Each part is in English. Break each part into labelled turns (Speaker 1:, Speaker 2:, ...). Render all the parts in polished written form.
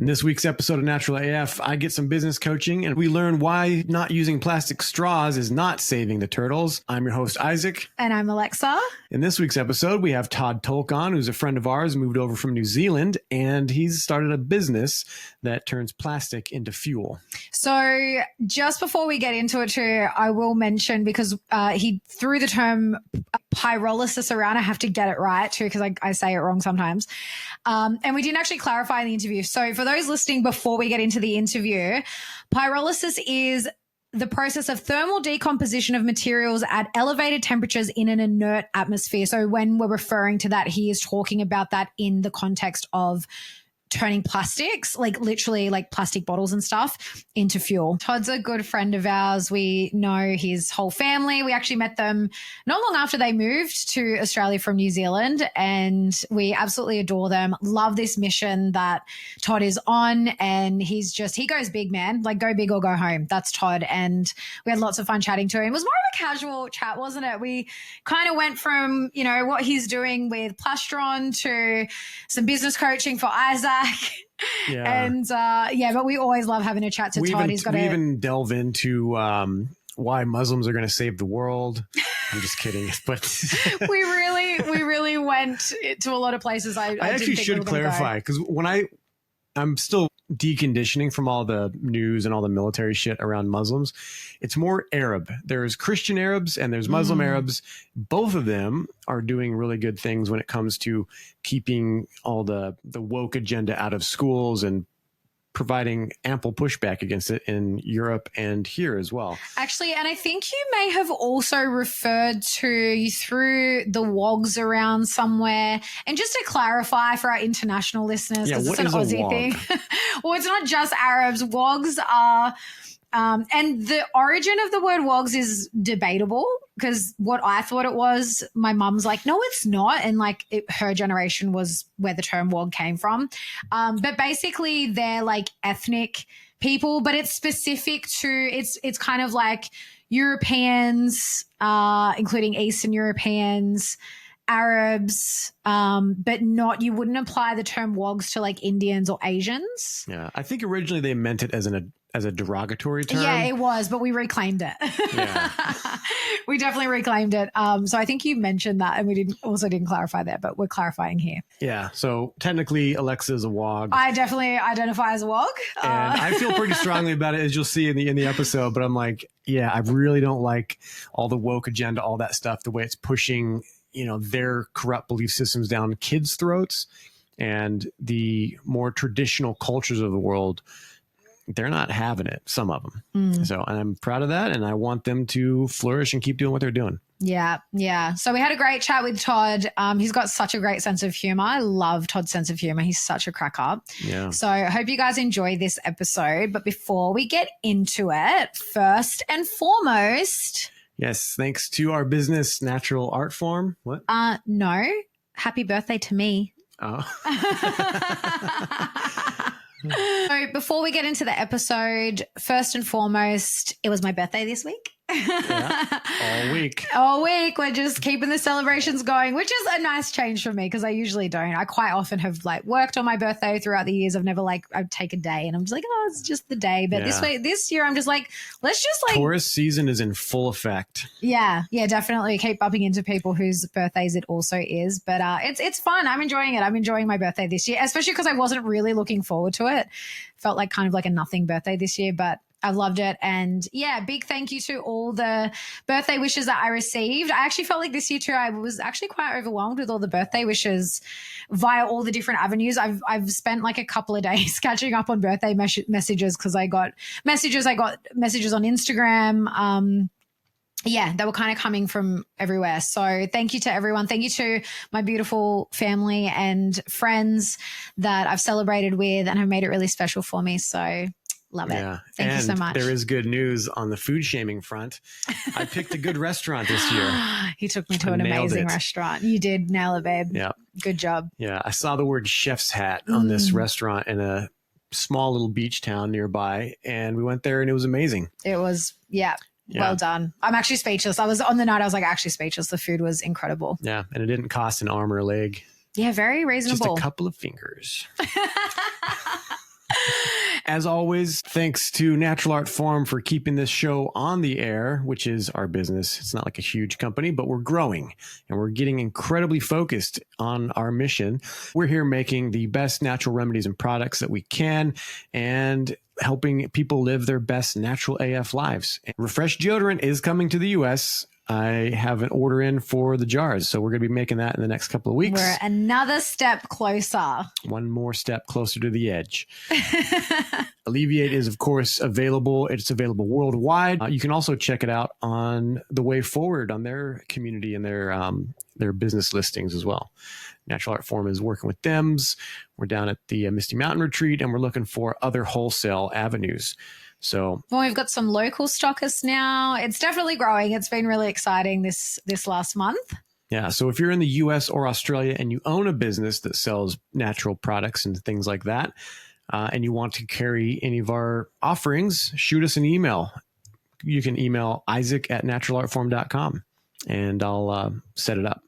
Speaker 1: In this week's episode of Natural AF, I get some business coaching and we learn why not using plastic straws is not saving the turtles. I'm your host, Isaac.
Speaker 2: And I'm Alexa.
Speaker 1: In this week's episode, we have Todd Tulk on, who's a friend of ours, moved over from New Zealand, and he's started a business that turns plastic into fuel.
Speaker 2: So just before we get into it too, I will mention, because he threw the term pyrolysis around. I have to get it right too, because I say it wrong sometimes. And we didn't actually clarify in the interview. So for those listening before we get into the interview, pyrolysis is the process of thermal decomposition of materials at elevated temperatures in an inert atmosphere. So when we're referring to that, he is talking about that in the context of turning plastics, like literally like plastic bottles and stuff, into fuel. Todd's a good friend of ours. We know his whole family. We actually met them not long after they moved to Australia from New Zealand, and we absolutely adore them. Love this mission that Todd is on, and he goes big, man. Like, go big or go home. That's Todd. And we had lots of fun chatting to him. It was more of a casual chat, wasn't it? We kind of went from, you know, what he's doing with Plastron to some business coaching for Isaac.
Speaker 1: Yeah.
Speaker 2: And but we always love having a chat to Todd.
Speaker 1: We even delve into why Muslims are going to save the world. I'm just kidding, but
Speaker 2: we really went to a lot of places. I
Speaker 1: actually should clarify, because when I'm still deconditioning from all the news and all the military shit around Muslims. It's more Arab. There's Christian Arabs and there's Muslim Arabs. Both of them are doing really good things when it comes to keeping all the woke agenda out of schools and providing ample pushback against it in Europe and here as well.
Speaker 2: Actually, and I think you may have also referred to, you threw the wogs around somewhere. And just to clarify for our international listeners, because it's an Aussie thing. Well, it's not just Arabs. Wogs are, and the origin of the word wogs is debatable, because what I thought it was, my mum's like, no, it's not. And like her generation was where the term wog came from. But basically they're like ethnic people, but it's specific to, it's kind of like Europeans, including Eastern Europeans, Arabs, but not, you wouldn't apply the term wogs to like Indians or Asians.
Speaker 1: Yeah. I think originally they meant it as a derogatory term.
Speaker 2: Yeah, it was, but we reclaimed it. Yeah. We definitely reclaimed it. So I think you mentioned that, and we didn't clarify that, but we're clarifying here.
Speaker 1: Yeah. So technically Alexa is a wog.
Speaker 2: I definitely identify as a wog.
Speaker 1: And I feel pretty strongly about it, as you'll see in the episode, but I'm like, yeah, I really don't like all the woke agenda, all that stuff, the way it's pushing, you know, their corrupt belief systems down kids' throats, and the more traditional cultures of the world, they're not having it, some of them. So, and I'm proud of that, and I want them to flourish and keep doing what they're doing.
Speaker 2: Yeah. Yeah. So we had a great chat with Todd. He's got such a great sense of humor. I love Todd's sense of humor. He's such a cracker.
Speaker 1: Yeah.
Speaker 2: So I hope you guys enjoy this episode. But before we get into it, first and foremost.
Speaker 1: Yes. Thanks to our business, Natural Art Form. What?
Speaker 2: No. Happy birthday to me.
Speaker 1: Oh.
Speaker 2: So before we get into the episode, first and foremost, it was my birthday this week.
Speaker 1: Yeah,
Speaker 2: all week. We're just keeping the celebrations going, which is a nice change for me, because I usually don't. I quite often have like worked on my birthday throughout the years. I'd take a day and I'm just like, oh, it's just the day. But this year I'm just like, let's just like,
Speaker 1: tourist season is in full effect.
Speaker 2: Yeah, definitely keep bumping into people whose birthdays it also is. But it's fun. I'm enjoying it. I'm enjoying my birthday this year, especially because I wasn't really looking forward to it. Felt like kind of like a nothing birthday this year, but I loved it. And yeah, big thank you to all the birthday wishes that I received. I actually felt like this year too, I was actually quite overwhelmed with all the birthday wishes via all the different avenues. I've spent like a couple of days catching up on birthday messages, because I got messages on Instagram. Yeah, they were kind of coming from everywhere. So thank you to everyone. Thank you to my beautiful family and friends that I've celebrated with and have made it really special for me. So love it. Thank you so much.
Speaker 1: There is good news on the food shaming front. I picked a good restaurant this year.
Speaker 2: He took me to an amazing restaurant. You did nail it, babe.
Speaker 1: Yeah.
Speaker 2: Good job.
Speaker 1: Yeah. I saw the word chef's hat on this restaurant in a small little beach town nearby, and we went there and it was amazing.
Speaker 2: It was, well done. I'm actually speechless. I was on the night, I was like actually speechless. The food was incredible.
Speaker 1: Yeah. And it didn't cost an arm or a leg.
Speaker 2: Yeah, very reasonable.
Speaker 1: Just a couple of fingers. As always, thanks to Natural Art Farm for keeping this show on the air, which is our business. It's not like a huge company, but we're growing and we're getting incredibly focused on our mission. We're here making the best natural remedies and products that we can and helping people live their best natural AF lives. Refresh deodorant is coming to the US. I have an order in for the jars, so we're going to be making that in the next couple of weeks.
Speaker 2: We're another step closer.
Speaker 1: One more step closer to the edge. Alleviate is, of course, available. It's available worldwide. You can also check it out on the way forward on their community and their business listings as well. Natural Art Form is working with DEMS. We're down at the Misty Mountain Retreat, and we're looking for other wholesale avenues. So,
Speaker 2: well, we've got some local stockists now. It's definitely growing. It's been really exciting this last month.
Speaker 1: Yeah. So if you're in the US or Australia and you own a business that sells natural products and things like that, and you want to carry any of our offerings, shoot us an email. You can email Isaac@naturalartform.com and I'll set it up.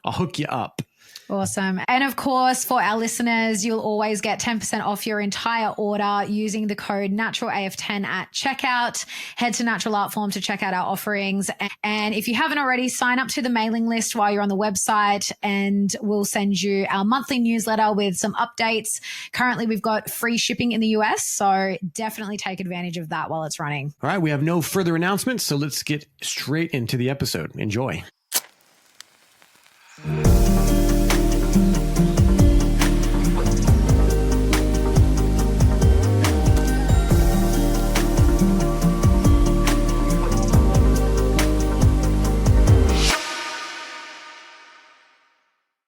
Speaker 1: I'll hook you up.
Speaker 2: Awesome. And of course, for our listeners, you'll always get 10% off your entire order using the code NaturalAF10 at checkout. Head to Natural Art Form to check out our offerings. And if you haven't already, sign up to the mailing list while you're on the website and we'll send you our monthly newsletter with some updates. Currently, we've got free shipping in the US, so definitely take advantage of that while it's running.
Speaker 1: All right. We have no further announcements, so let's get straight into the episode. Enjoy.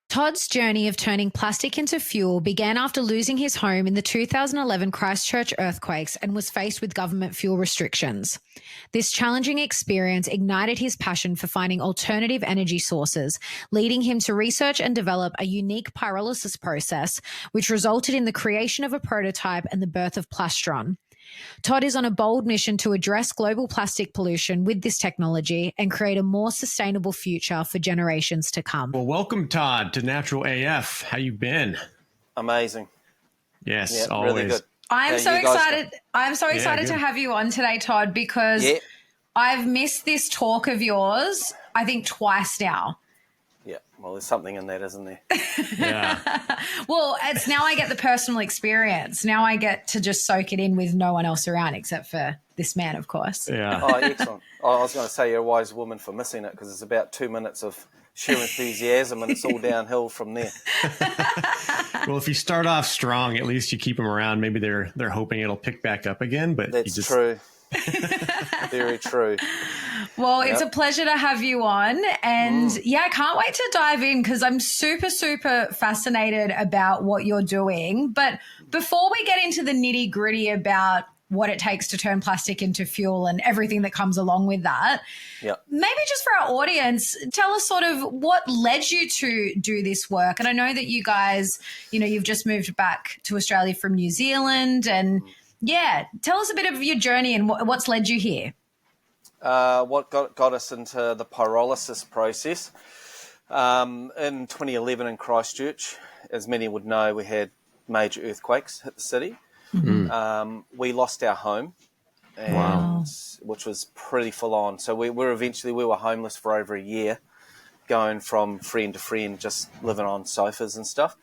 Speaker 2: Todd's journey of turning plastic into fuel began after losing his home in the 2011 Christchurch earthquakes and was faced with government fuel restrictions. This challenging experience ignited his passion for finding alternative energy sources, leading him to research and develop a unique pyrolysis process, which resulted in the creation of a prototype and the birth of Plastron. Todd is on a bold mission to address global plastic pollution with this technology and create a more sustainable future for generations to come.
Speaker 1: Well, welcome, Todd, to Natural AF. How you been?
Speaker 3: Amazing.
Speaker 1: Yes,
Speaker 3: yeah,
Speaker 1: always.
Speaker 3: Really good.
Speaker 2: I'm so excited. I'm so excited to have you on today, Todd, because I've missed this talk of yours, I think, twice now.
Speaker 3: Yeah, well, there's something in that, isn't there?
Speaker 1: Yeah.
Speaker 2: Well, it's now I get the personal experience. Now I get to just soak it in with no one else around except for this man, of course.
Speaker 1: Yeah.
Speaker 3: Oh, excellent. I was going to say you're a wise woman for missing it because it's about 2 minutes of sheer enthusiasm and it's all downhill from there.
Speaker 1: Well, if you start off strong, at least you keep them around. Maybe they're hoping it'll pick back up again, but
Speaker 3: that's true. Very true.
Speaker 2: Well, it's a pleasure to have you on. And I can't wait to dive in because I'm super, super fascinated about what you're doing. But before we get into the nitty gritty about what it takes to turn plastic into fuel and everything that comes along with that, maybe just for our audience, tell us sort of what led you to do this work. And I know that you guys, you've just moved back to Australia from New Zealand and tell us a bit of your journey and what's led you here.
Speaker 3: What got us into the pyrolysis process in 2011 in Christchurch, as many would know, we had major earthquakes hit the city. Mm-hmm. We lost our home, which was pretty full on. So we were homeless for over a year, going from friend to friend, just living on sofas and stuff.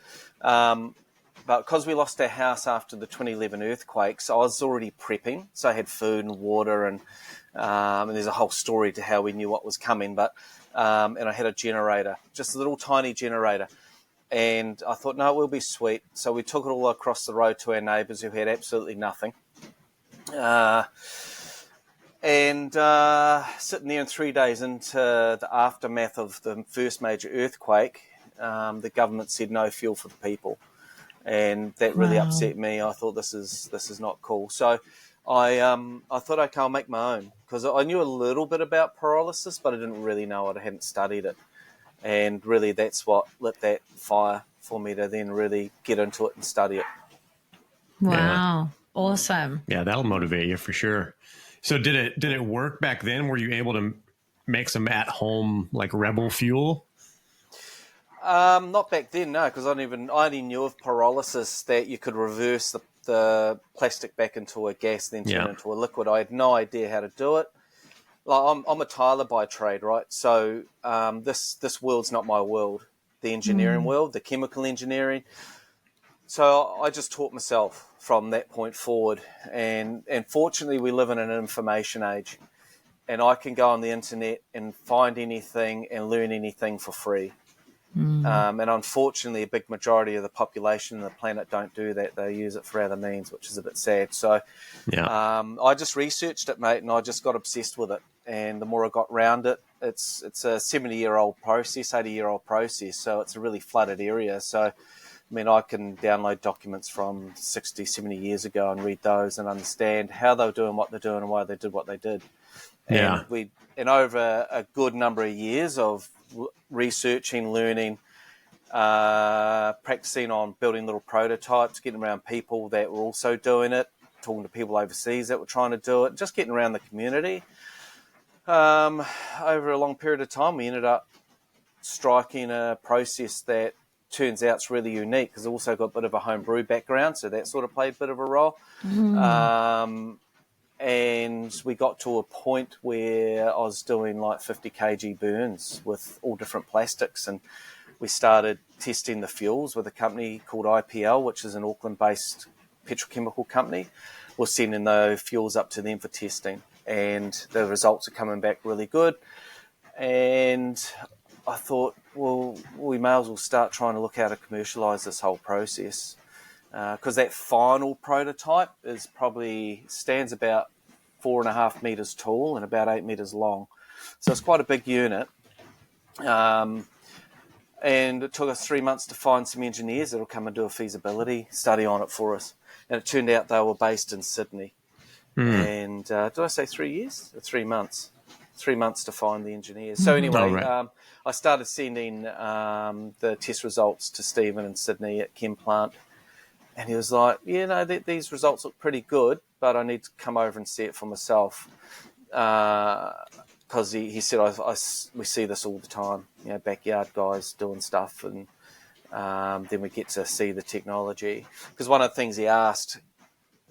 Speaker 3: But because we lost our house after the 2011 earthquakes, I was already prepping. So I had food and water and there's a whole story to how we knew what was coming. But and I had a generator, just a little tiny generator. And I thought, no, it will be sweet. So we took it all across the road to our neighbours who had absolutely nothing. And sitting there in 3 days into the aftermath of the first major earthquake, the government said no fuel for the people. And that really upset me. I thought this is not cool. So I thought, okay, I'll make my own, because I knew a little bit about pyrolysis, but I didn't really know it. I hadn't studied it. And really that's what lit that fire for me to then really get into it and study it.
Speaker 2: Wow. Awesome.
Speaker 1: Yeah, that'll motivate you for sure. So did it work back then? Were you able to make some at-home like rebel fuel?
Speaker 3: Not back then, no, because I only knew of pyrolysis that you could reverse the plastic back into a gas, then turn it into a liquid. I had no idea how to do it. Like I'm a tiler by trade, right? So this world's not my world. The engineering world, the chemical engineering. So I just taught myself from that point forward. And fortunately, we live in an information age. And I can go on the internet and find anything and learn anything for free. And unfortunately, a big majority of the population on the planet don't do that. They use it for other means, which is a bit sad. So I just researched it, mate, and I just got obsessed with it. And the more I got around it, it's a 70-year-old process, 80-year-old process. So it's a really flooded area. So, I mean, I can download documents from 60, 70 years ago and read those and understand how they were doing what they're doing and why they did what they did. And and over a good number of years of researching, learning, practicing on building little prototypes, getting around people that were also doing it, talking to people overseas that were trying to do it, just getting around the community. Over a long period of time, we ended up striking a process that turns out is really unique because I've also got a bit of a homebrew background, so that sort of played a bit of a role. And we got to a point where I was doing like 50 kg burns with all different plastics, and we started testing the fuels with a company called IPL, which is an Auckland-based petrochemical company. We're sending those fuels up to them for testing, and the results are coming back really good. And I thought, well, we may as well start trying to look how to commercialise this whole process. Because that final prototype stands about 4.5 meters tall and about 8 meters long. So it's quite a big unit. And it took us 3 months to find some engineers that'll come and do a feasibility study on it for us. And it turned out they were based in Sydney. And did I say 3 years? 3 months. 3 months to find the engineers. So anyway, I started sending the test results to Stephen in Sydney at Chem Plant. And he was like, these results look pretty good, but I need to come over and see it for myself. Because he said, we see this all the time, backyard guys doing stuff, and then we get to see the technology. Because one of the things he asked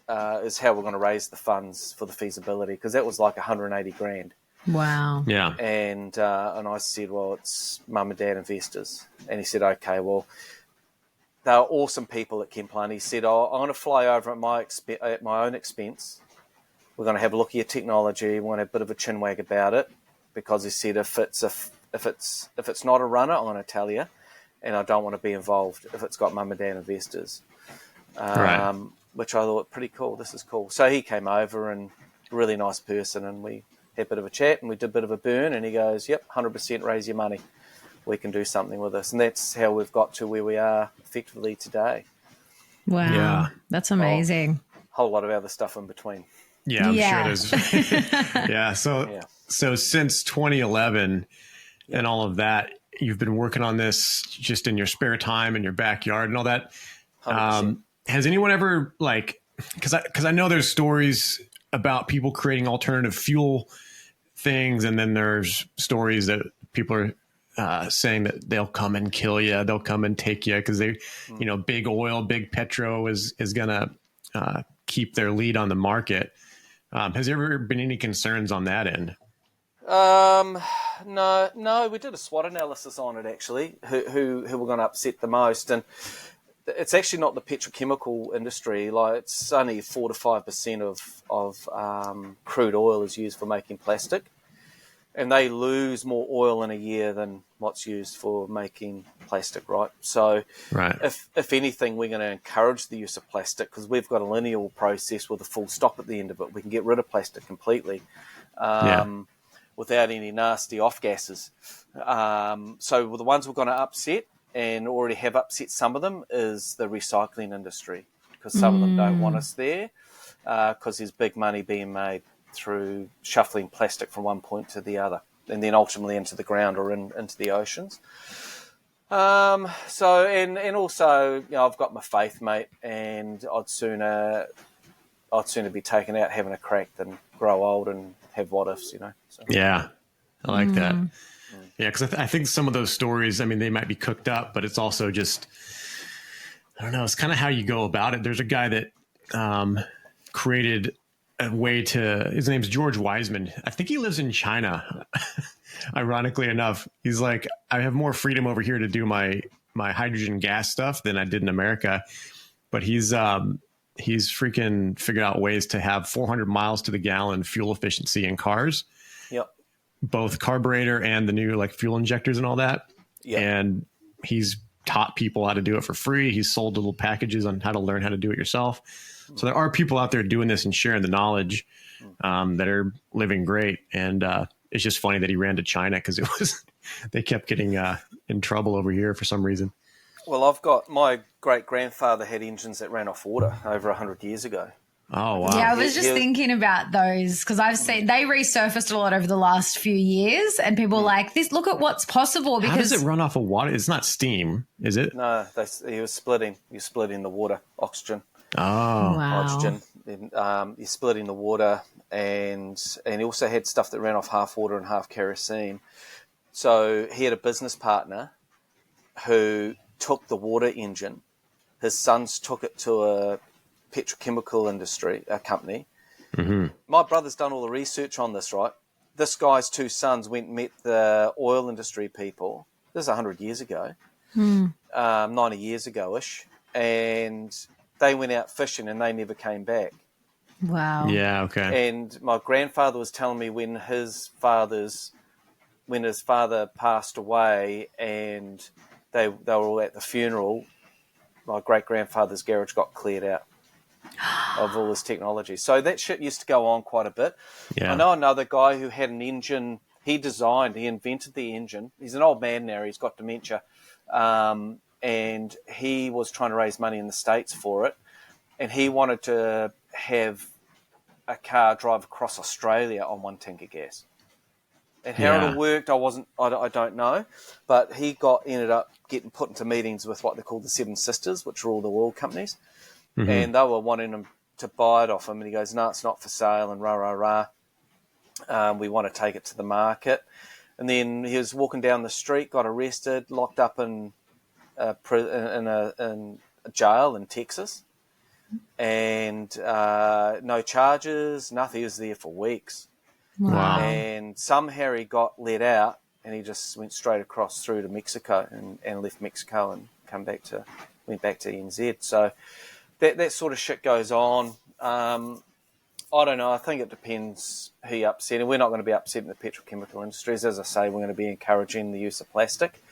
Speaker 3: is how we're going to raise the funds for the feasibility, because that was like 180 grand.
Speaker 2: Wow.
Speaker 1: Yeah.
Speaker 3: And I said, well, it's mum and dad investors. And he said, okay, well, they are awesome people at Chem Plant. He said, I'm going to fly over at my own expense. We're going to have a look at your technology. We're going to have a bit of a chinwag about it, because he said, if it's not a runner, I'm going to tell you, and I don't want to be involved if it's got mum and dad investors. Which I thought, pretty cool. This is cool. So he came over, and really nice person, and we had a bit of a chat, and we did a bit of a burn, and he goes, yep, 100% raise your money. We can do something with this. And that's how we've got to where we are effectively today.
Speaker 2: Wow. Yeah. That's amazing.
Speaker 3: Whole lot of other stuff in between.
Speaker 1: Yeah, I'm sure there's. So since 2011 and all of that, you've been working on this just in your spare time in your backyard and all that. Has anyone ever because I know there's stories about people creating alternative fuel things, and then there's stories that people are saying that they'll come and kill you, they'll come and take you because they, big oil, big petro is gonna keep their lead on the market. Has there ever been any concerns on that end? No, we did a SWOT analysis on it actually. Who were going to upset the most, and it's actually not the petrochemical industry. Like, it's only 4 to 5% of crude oil is used for making plastic. And they lose more oil in a year than what's used for making plastic, right? So if anything, we're going to encourage the use of plastic, because we've got a linear process with a full stop at the end of it. We can get rid of plastic completely without any nasty off-gases. So the ones we're going to upset, and already have upset some of them, is the recycling industry, because some of them don't want us there, because there's big money being made through shuffling plastic from one point to the other, and then ultimately into the ground or into the oceans. So also, I've got my faith, mate, and I'd sooner be taken out having a crack than grow old and have what ifs, So. Yeah, I like that. Yeah, because I think some of those stories, I mean, they might be cooked up, but it's also just, I don't know, it's kind of how you go about it. There's a guy that created a way to, his name's George Wiseman. I think he lives in China. Ironically enough, he's like, I have more freedom over here to do my hydrogen gas stuff than I did in America. But he's freaking figured out ways to have 400 miles to the gallon fuel efficiency in cars.
Speaker 3: Yep.
Speaker 1: Both carburetor and the new like fuel injectors and all that. Yep. And he's taught people how to do it for free. He's sold little packages on how to learn how to do it yourself. So there are people out there doing this and sharing the knowledge that are living great. And it's just funny that he ran to China because they kept getting in trouble over here for some reason.
Speaker 3: Well, I've got my great-grandfather had engines that ran off water over 100 years ago.
Speaker 1: Oh, wow.
Speaker 2: Yeah, I was just thinking about those because I've seen they resurfaced a lot over the last few years and people are like, look at what's possible. Because
Speaker 1: how does it run off of water? It's not steam, is it?
Speaker 3: No, he was splitting. You're splitting the water, oxygen.
Speaker 1: Oh,
Speaker 2: wow.
Speaker 3: Hydrogen. You're splitting the water, and he also had stuff that ran off half water and half kerosene. So he had a business partner who took the water engine. His sons took it to a petrochemical industry, a company. Mm-hmm. My brother's done all the research on this, right? This guy's two sons went and met the oil industry people. This is 100 years ago, 90 years ago-ish, and they went out fishing and they never came back.
Speaker 2: Wow.
Speaker 1: Yeah, okay.
Speaker 3: And my grandfather was telling me when his father passed away and they were all at the funeral, my great-grandfather's garage got cleared out of all this technology. So that shit used to go on quite a bit. Yeah. I know another guy who had an engine. He invented the engine. He's an old man now. He's got dementia. And he was trying to raise money in the States for it. And he wanted to have a car drive across Australia on 1 tank of gas. And how it worked, I don't know. But he ended up getting put into meetings with what they call the Seven Sisters, which are all the oil companies. Mm-hmm. And they were wanting him to buy it off him. And he goes, no, it's not for sale, and rah. We want to take it to the market. And then he was walking down the street, got arrested, locked up in a jail in Texas. And no charges, nothing. He was there for weeks.
Speaker 2: Wow.
Speaker 3: And somehow he got let out, and he just went straight across through to Mexico and left Mexico and went back to NZ. So that sort of shit goes on. I don't know. I think it depends who you upset. And we're not going to be upsetting the petrochemical industries. As I say, we're going to be encouraging the use of plastic.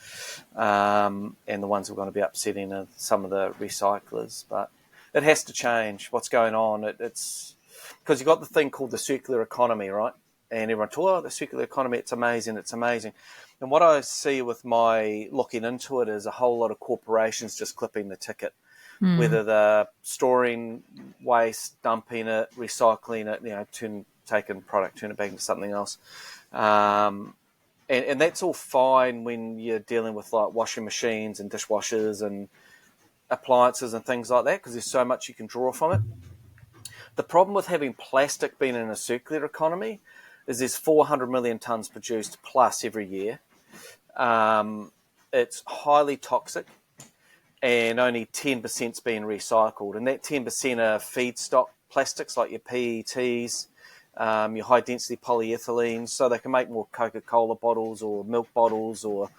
Speaker 3: And the ones we're going to be upsetting are some of the recyclers. But it has to change. What's going on? It's because you've got the thing called the circular economy, right? And everyone talks, the circular economy, it's amazing. And what I see with my looking into it is a whole lot of corporations just clipping the ticket. Whether they're storing waste, dumping it, recycling it, taking product, turn it back into something else. And that's all fine when you're dealing with like washing machines and dishwashers and appliances and things like that, because there's so much you can draw from it. The problem with having plastic being in a circular economy is there's 400 million tonnes produced plus every year. It's highly toxic. And only 10% is being recycled. And that 10% are feedstock plastics like your PETs, your high-density polyethylenes, so they can make more Coca-Cola bottles or milk bottles or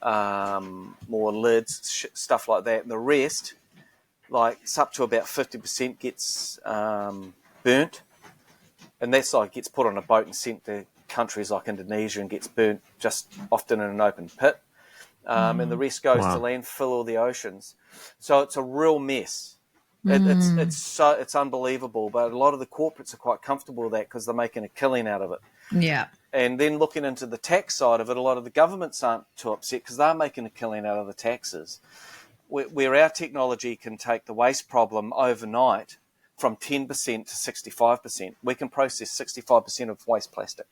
Speaker 3: more lids, stuff like that. And the rest, like it's up to about 50% gets burnt. And that's like gets put on a boat and sent to countries like Indonesia and gets burnt just often in an open pit. And the rest goes to landfill or the oceans. So it's a real mess. It's unbelievable. But a lot of the corporates are quite comfortable with that because they're making a killing out of it.
Speaker 2: Yeah.
Speaker 3: And then looking into the tax side of it, a lot of the governments aren't too upset because they're making a killing out of the taxes. Where our technology can take the waste problem overnight from 10% to 65%. We can process 65% of waste plastic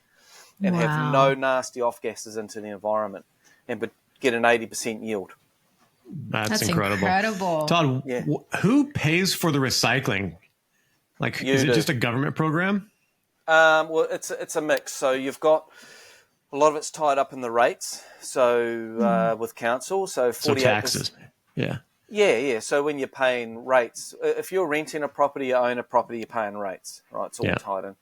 Speaker 3: and have no nasty off-gases into the environment and get an 80% yield.
Speaker 1: That's incredible. Todd, who pays for the recycling? Like, is it just a government program?
Speaker 3: Well, it's a mix. So you've got a lot of it's tied up in the rates. So with council, so 48%.
Speaker 1: So taxes. Yeah.
Speaker 3: Yeah. So when you're paying rates, if you're renting a property, you own a property, you're paying rates, right? It's all tied in.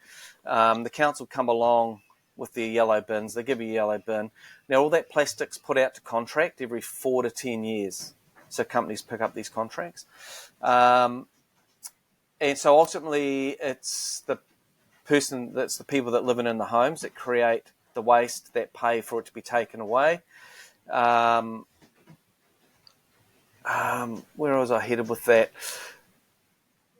Speaker 3: The council come along with their yellow bins. They give you a yellow bin. Now, all that plastic's put out to contract every 4 to 10 years. So companies pick up these contracts. And so ultimately, it's the people that live in the homes that create the waste, that pay for it to be taken away. Where was I headed with that?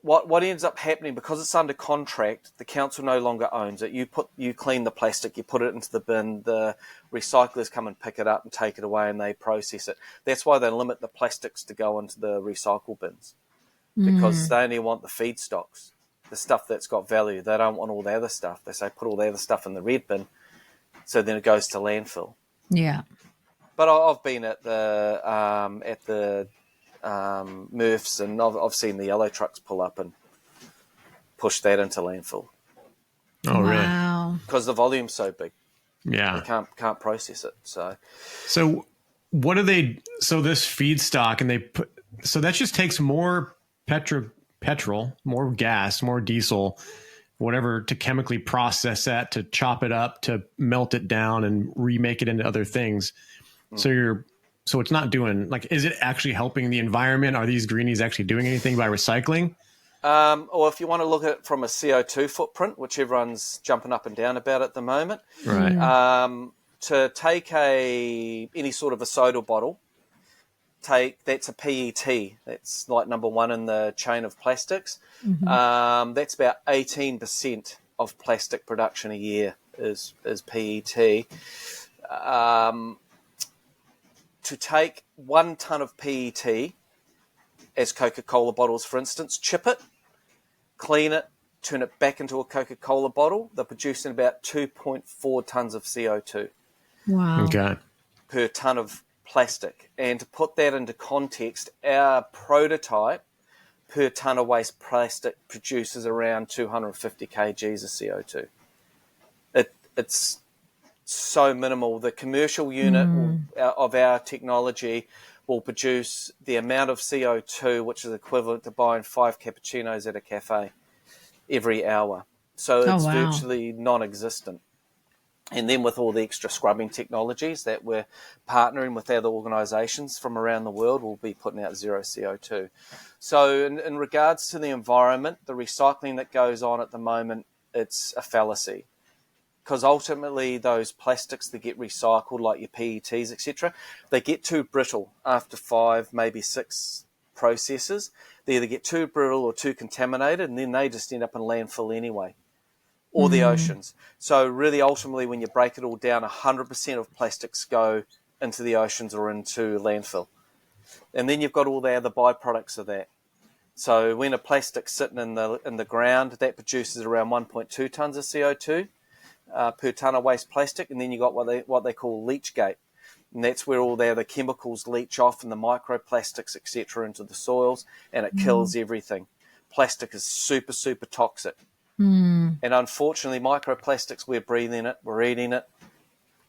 Speaker 3: What ends up happening, because it's under contract, the council no longer owns it. You clean the plastic, you put it into the bin, the recyclers come and pick it up and take it away, and they process it. That's why they limit the plastics to go into the recycle bins, because they only want the feedstocks, the stuff that's got value. They don't want all the other stuff. They say put all the other stuff in the red bin, so then it goes to landfill.
Speaker 2: Yeah.
Speaker 3: But I've been at the MRFs, and I've seen the yellow trucks pull up and push that into landfill.
Speaker 1: Oh, really?
Speaker 2: Wow.
Speaker 3: Because the volume's so big.
Speaker 1: Yeah.
Speaker 3: They can't process it. So
Speaker 1: what do they? So this feedstock, and so that just takes more petrol, more gas, more diesel, whatever, to chemically process that, to chop it up, to melt it down, and remake it into other things. So it's not doing, like, is it actually helping the environment? Are these greenies actually doing anything by recycling?
Speaker 3: Or if you want to look at it from a CO2 footprint, which everyone's jumping up and down about at the moment,
Speaker 1: Right.
Speaker 3: to take any sort of a soda bottle, that's a PET. That's like number one in the chain of plastics. That's about 18% of plastic production a year is PET. To take 1 ton of PET, as Coca-Cola bottles, for instance, chip it, clean it, turn it back into a Coca-Cola bottle, they're producing about 2.4 tons of CO2
Speaker 2: Wow.
Speaker 1: Okay.
Speaker 3: per ton of plastic. And to put that into context, our prototype per ton of waste plastic produces around 250 kgs of CO2. It's so minimal. The commercial unit of our technology will produce the amount of CO2 which is equivalent to buying 5 cappuccinos at a cafe every hour. So it's virtually non-existent. And then with all the extra scrubbing technologies that we're partnering with other organisations from around the world, we'll be putting out zero CO2. So in regards to the environment, the recycling that goes on at the moment, it's a fallacy. Because ultimately those plastics that get recycled, like your PETs, etc., they get too brittle after 5, maybe 6 processes. They either get too brittle or too contaminated, and then they just end up in landfill anyway, or the oceans. So really, ultimately, when you break it all down, 100% of plastics go into the oceans or into landfill. And then you've got all the other byproducts of that. So when a plastic's sitting in the ground, that produces around 1.2 tons of CO2 per ton of waste plastic, and then you got what they call leachgate, and that's where all the other chemicals leach off and the microplastics, etc., into the soils, and it kills everything. Plastic is super, super toxic. And unfortunately, microplastics, we're breathing it, we're eating it,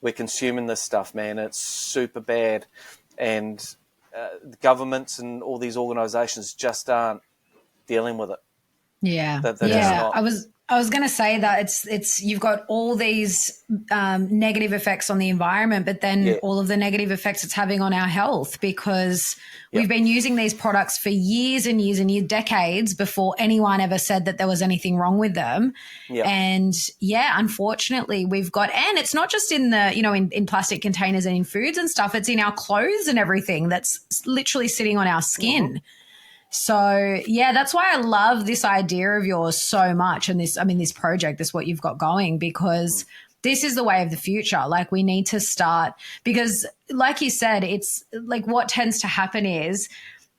Speaker 3: we're consuming this stuff, man. It's super bad. And the governments and all these organisations just aren't dealing with it.
Speaker 2: Yeah.
Speaker 3: They're just not.
Speaker 2: I was going to say that it's you've got all these negative effects on the environment, but then all of the negative effects it's having on our health, because we've been using these products for years and years and years, decades before anyone ever said that there was anything wrong with them. And unfortunately we've got, and it's not just in the, in plastic containers and in foods and stuff, it's in our clothes and everything that's literally sitting on our skin. So, that's why I love this idea of yours so much. And this project, this what you've got going, because this is the way of the future. Like, we need to start, because like you said, it's like what tends to happen is,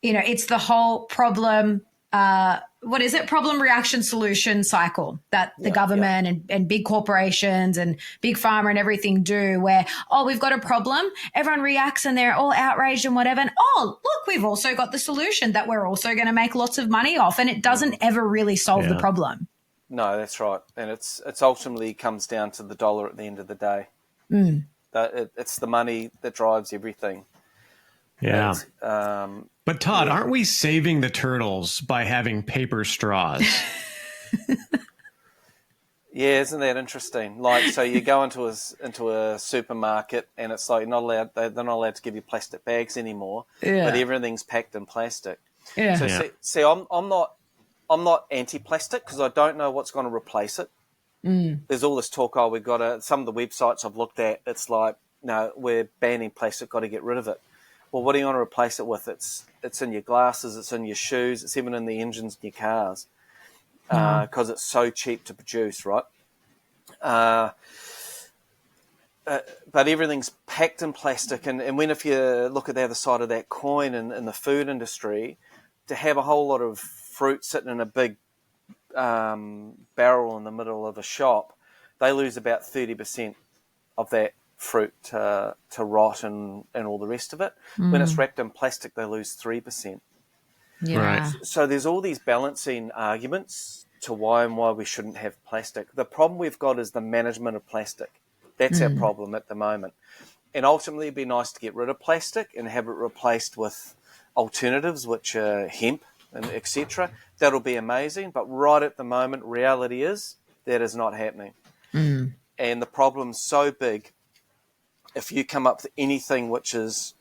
Speaker 2: it's the whole problem, problem, reaction, solution cycle that the government and big corporations and big pharma and everything do, where, we've got a problem, everyone reacts and they're all outraged and whatever. And, look, we've also got the solution that we're also going to make lots of money off. And it doesn't ever really solve the problem.
Speaker 3: No, that's right. And it's ultimately comes down to the dollar at the end of the day. It's the money that drives everything.
Speaker 1: Yeah. But Todd,
Speaker 3: yeah.
Speaker 1: aren't we saving the turtles by having paper straws?
Speaker 3: Yeah, isn't that interesting? Like, so you go into a supermarket and it's like they're not allowed to give you plastic bags anymore, but everything's packed in plastic.
Speaker 2: Yeah.
Speaker 3: So see, I'm not anti-plastic because I don't know what's going to replace it. There's all this talk. Oh, some of the websites I've looked at. It's like, no, we're banning plastic. Got to get rid of it. Well, what do you want to replace it with? It's in your glasses. It's in your shoes. It's even in the engines in your cars. Because it's so cheap to produce, right? But everything's packed in plastic, and if you look at the other side of that coin in the food industry, to have a whole lot of fruit sitting in a big barrel in the middle of a shop, they lose about 30% of that fruit to rot and all the rest of it. When it's wrapped in plastic, they lose 3%.
Speaker 2: Yeah.
Speaker 1: Right.
Speaker 3: So there's all these balancing arguments to why we shouldn't have plastic. The problem we've got is the management of plastic. That's our problem at the moment. And ultimately, it'd be nice to get rid of plastic and have it replaced with alternatives, which are hemp and etc. That'll be amazing. But right at the moment, reality is that is not happening. And the problem's so big, if you come up with anything which is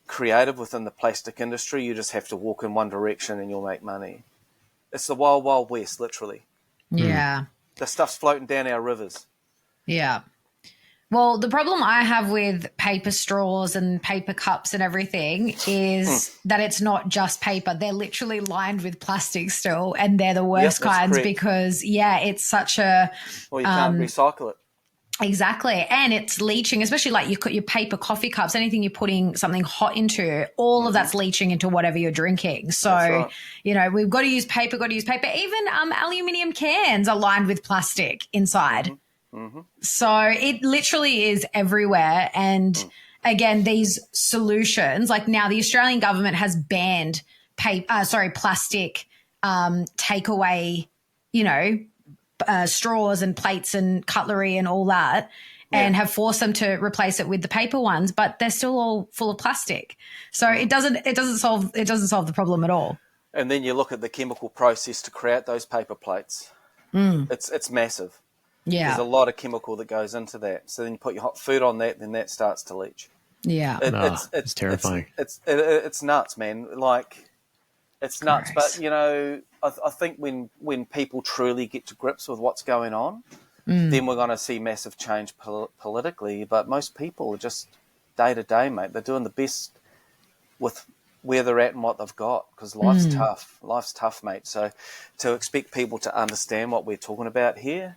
Speaker 3: creative within the plastic industry, you just have to walk in one direction and you'll make money. It's the wild, wild west, literally.
Speaker 2: Yeah.
Speaker 3: The stuff's floating down our rivers.
Speaker 2: Yeah. Well, the problem I have with paper straws and paper cups and everything is that it's not just paper. They're literally lined with plastic still, and they're the worst kinds
Speaker 3: correct.
Speaker 2: because, it's such a...
Speaker 3: Well, you can't recycle it.
Speaker 2: Exactly. And it's leaching, especially like your paper coffee cups, anything you're putting something hot into, all of that's leaching into whatever you're drinking. So,
Speaker 3: right.
Speaker 2: We've got to use paper, Even aluminium cans are lined with plastic inside. So it literally is everywhere. And again, these solutions, like now the Australian government has banned plastic takeaway, straws and plates and cutlery and all that, and have forced them to replace it with the paper ones, but they're still all full of plastic. So it doesn't solve the problem at all.
Speaker 3: And then you look at the chemical process to create those paper plates. It's massive.
Speaker 2: Yeah.
Speaker 3: There's a lot of chemical that goes into that. So then you put your hot food on that, then that starts to leach.
Speaker 2: Yeah.
Speaker 1: It's terrifying.
Speaker 3: It's nuts, man. Like, it's nuts.
Speaker 2: Gross.
Speaker 3: But, I think when people truly get to grips with what's going on, then we're going to see massive change politically. But most people are just day to day, mate. They're doing the best with where they're at and what they've got, because life's tough. Life's tough, mate. So to expect people to understand what we're talking about here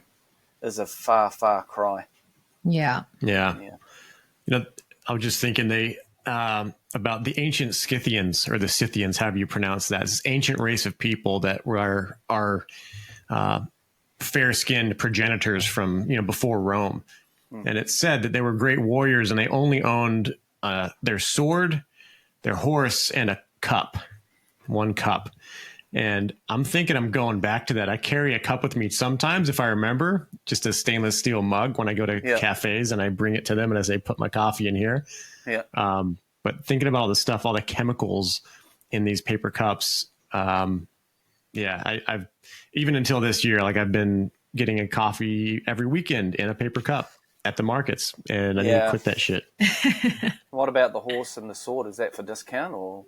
Speaker 3: is a far, far cry.
Speaker 2: Yeah.
Speaker 1: Yeah. I was just thinking about the ancient Scythians, or the Scythians, however you pronounce that. It's this ancient race of people that were fair-skinned progenitors from before Rome, and it's said that they were great warriors and they only owned their sword, their horse, and one cup. And I'm thinking I'm going back to that. I carry a cup with me sometimes, if I remember, just a stainless steel mug when I go to cafes, and I bring it to them and I say, put my coffee in here.
Speaker 3: Yeah.
Speaker 1: But thinking about all the stuff, all the chemicals in these paper cups. I've even until this year, like I've been getting a coffee every weekend in a paper cup at the markets, and I need to quit that shit.
Speaker 3: What about the horse and the sword? Is that for discount or?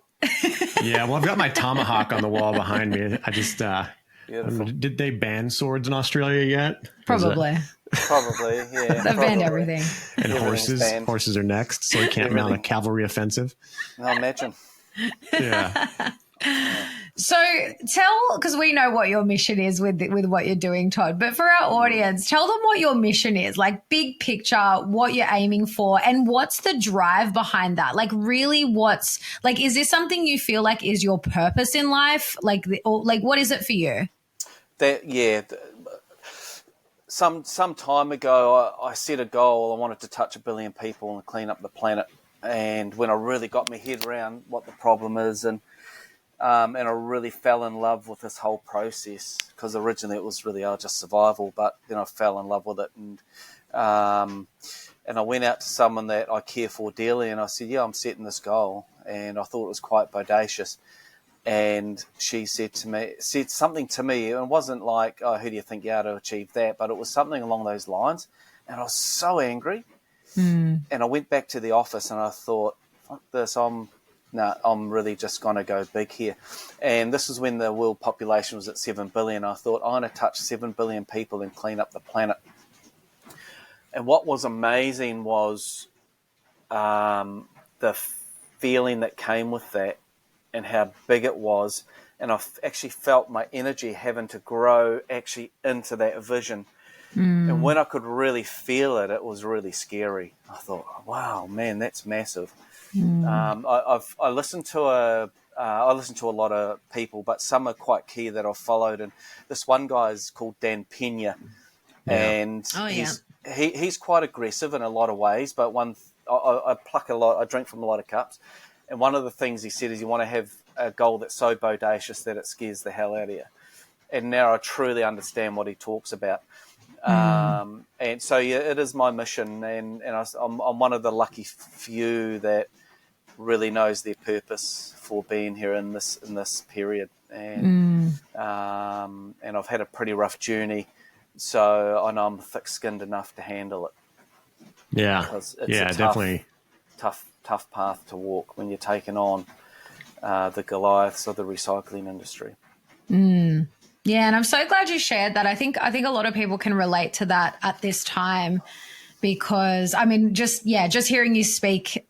Speaker 1: Yeah, well, I've got my tomahawk on the wall behind me. I just did they ban swords in Australia yet?
Speaker 2: Probably,
Speaker 3: yeah.
Speaker 2: They've banned everything.
Speaker 1: And horses are next, so we can't mount a cavalry offensive.
Speaker 3: I imagine.
Speaker 1: Yeah.
Speaker 2: So because we know what your mission is with what you're doing, Todd, but for our audience, tell them what your mission is, like big picture, what you're aiming for, and what's the drive behind that? Like really is this something you feel like is your purpose in life? Like what is it for you?
Speaker 3: Some time ago, I set a goal. I wanted to touch 1 billion people and clean up the planet. And when I really got my head around what the problem is, and I really fell in love with this whole process, because originally it was really just survival, but then I fell in love with it. And And I went out to someone that I care for dearly, and I said, yeah, I'm setting this goal. And I thought it was quite bodacious. And she said something to me, and it wasn't like, oh, who do you think you are to achieve that? But it was something along those lines. And I was so angry. And I went back to the office and I thought, fuck this, I'm really just going to go big here. And this is when the world population was at 7 billion. I thought, I'm going to touch 7 billion people and clean up the planet. And what was amazing was the feeling that came with that and how big it was. And I actually felt my energy having to grow actually into that vision. And when I could really feel it, it was really scary. I thought, wow, man, that's massive. I listened to a lot of people, but some are quite key that I've followed. And this one guy is called Dan Pena, and he's quite aggressive in a lot of ways. But I pluck a lot, I drink from a lot of cups. And one of the things he said is you want to have a goal that's so bodacious that it scares the hell out of you. And now I truly understand what he talks about. And so, yeah, it is my mission, and I'm one of the lucky few that really knows their purpose for being here in this period, and I've had a pretty rough journey, so I know I'm thick-skinned enough to handle it.
Speaker 1: Yeah,
Speaker 3: it's
Speaker 1: definitely
Speaker 3: tough path to walk when you're taking on the Goliaths of the recycling industry.
Speaker 2: Yeah, and I'm so glad you shared that. I think a lot of people can relate to that at this time, because I mean, just hearing you speak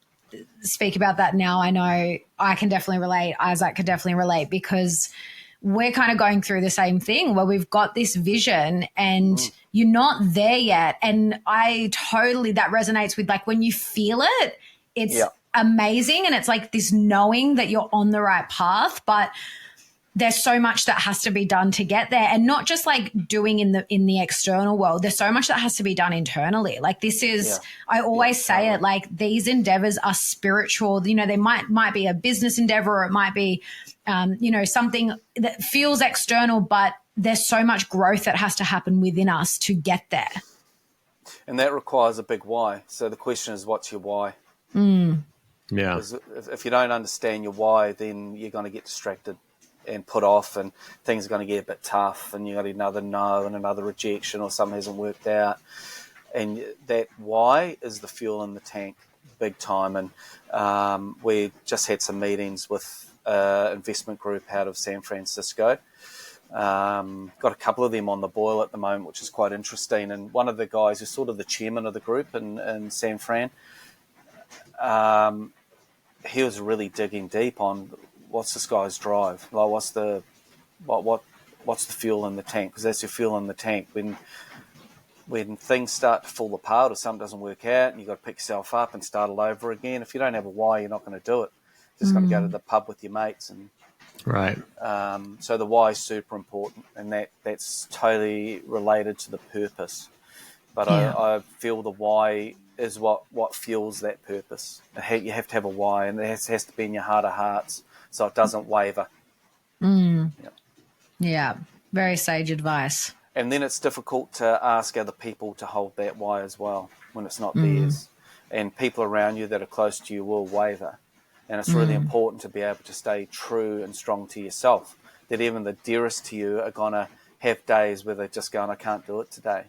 Speaker 2: about that now, I know I can definitely relate. Isaac could definitely relate, because we're kind of going through the same thing where we've got this vision and you're not there yet. And that resonates with, like, when you feel it, it's amazing. And it's like this knowing that you're on the right path, but there's so much that has to be done to get there, and not just like doing in the external world. There's so much that has to be done internally. Like, this is, I always say it, like, these endeavors are spiritual. You know, they might be a business endeavor, or it might be, something that feels external, but there's so much growth that has to happen within us to get there.
Speaker 3: And that requires a big why. So the question is, what's your why?
Speaker 1: Yeah.
Speaker 3: Because if you don't understand your why, then you're going to get distracted and put off, and things are going to get a bit tough, and you got another no and another rejection, or something hasn't worked out. And that why is the fuel in the tank, big time. And we just had some meetings with an investment group out of San Francisco. Got a couple of them on the boil at the moment, which is quite interesting. And one of the guys who's sort of the chairman of the group in San Fran, he was really digging deep on what's this guy's drive? Like, what's the fuel in the tank? Because that's your fuel in the tank. When things start to fall apart or something doesn't work out, and you've got to pick yourself up and start all over again. If you don't have a why, you're not going to do it. You're just going to go to the pub with your mates. And
Speaker 1: right.
Speaker 3: So the why is super important, and that's totally related to the purpose. But I feel the why is what fuels that purpose. You have to have a why, and it has to be in your heart of hearts, so it doesn't waver.
Speaker 2: Yeah, very sage advice.
Speaker 3: And then it's difficult to ask other people to hold that why as well when it's not theirs. And people around you that are close to you will waver. And it's really important to be able to stay true and strong to yourself, that even the dearest to you are going to have days where they're just going, I can't do it today,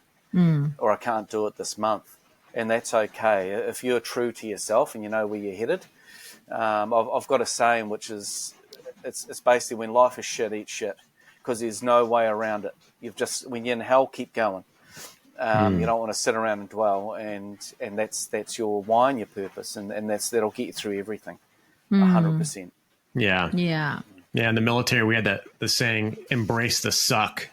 Speaker 3: or I can't do it this month. And that's okay. If you're true to yourself and you know where you're headed, I've got a saying, which is, it's basically, when life is shit, eat shit, because there's no way around it. When you're in hell, keep going. You don't want to sit around and dwell, and that's your why and your purpose, and that'll get you through everything, 100%.
Speaker 1: Yeah. In the military, we had the saying, "Embrace the suck."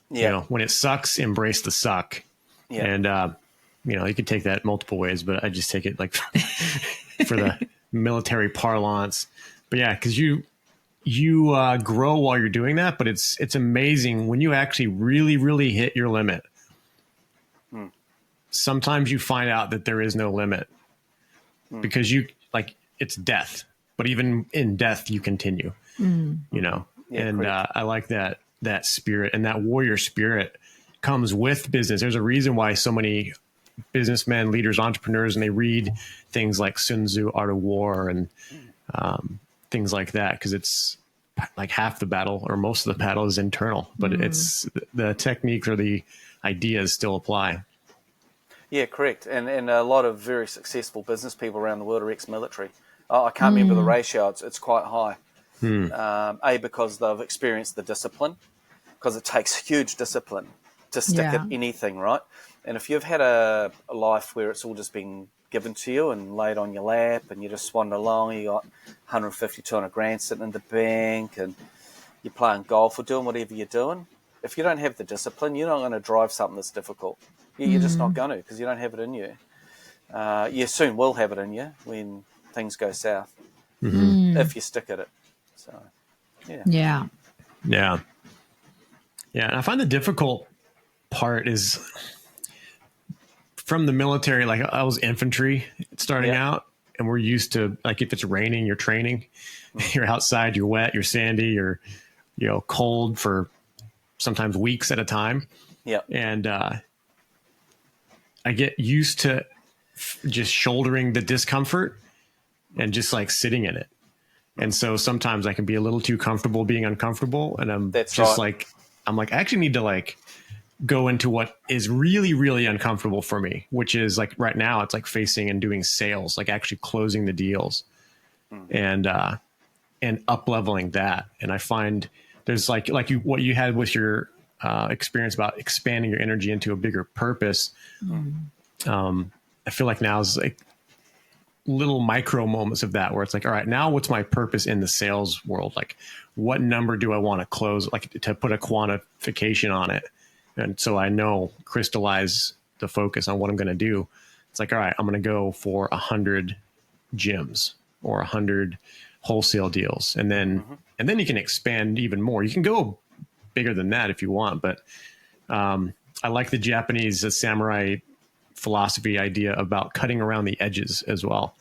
Speaker 3: Yeah.
Speaker 1: You know, when it sucks, embrace the suck. Yeah. And you could take that multiple ways, but I just take it like for the military parlance. But yeah, because you grow while you're doing that, but it's amazing when you actually really, really hit your limit. Sometimes you find out that there is no limit because it's death, but even in death, you continue, and I like that spirit, and that warrior spirit comes with business. There's a reason why so many businessmen, leaders, entrepreneurs, and they read things like Sun Tzu, Art of War, and things like that, because it's like half the battle or most of the battle is internal, but it's the techniques or the ideas still apply.
Speaker 3: Yeah, correct. And a lot of very successful business people around the world are ex-military. I can't remember the ratio. It's quite high. Because they've experienced the discipline, because it takes huge discipline to stick at anything, right? And if you've had a life where it's all just been given to you and laid on your lap and you just swan along, you got 150, 200 grand sitting in the bank and you're playing golf or doing whatever you're doing, if you don't have the discipline, you're not going to drive something that's difficult. You're just not going to, because you don't have it in you. You soon will have it in you when things go south, if you stick at it. So,
Speaker 2: Yeah.
Speaker 1: And I find the difficult part is from the military. Like, I was infantry starting out, and we're used to, like, if it's raining, you're training, you're outside, you're wet, you're sandy, you're, cold for sometimes weeks at a time.
Speaker 3: Yeah.
Speaker 1: And I get used to just shouldering the discomfort and just like sitting in it. And so sometimes I can be a little too comfortable being uncomfortable. And I'm I actually need to like go into what is really, really uncomfortable for me, which is like right now it's like facing and doing sales, like actually closing the deals and up leveling that. And I find there's like what you had with your experience about expanding your energy into a bigger purpose. I feel like now is like little micro moments of that where it's like, all right, now what's my purpose in the sales world? Like, what number do I want to close? Like, to put a quantification on it. And so I know, crystallize the focus on what I'm going to do. It's like, all right, I'm going to go for 100 gyms or 100 wholesale deals. And then you can expand even more. You can go bigger than that if you want, but I like the Japanese samurai philosophy idea about cutting around the edges as well.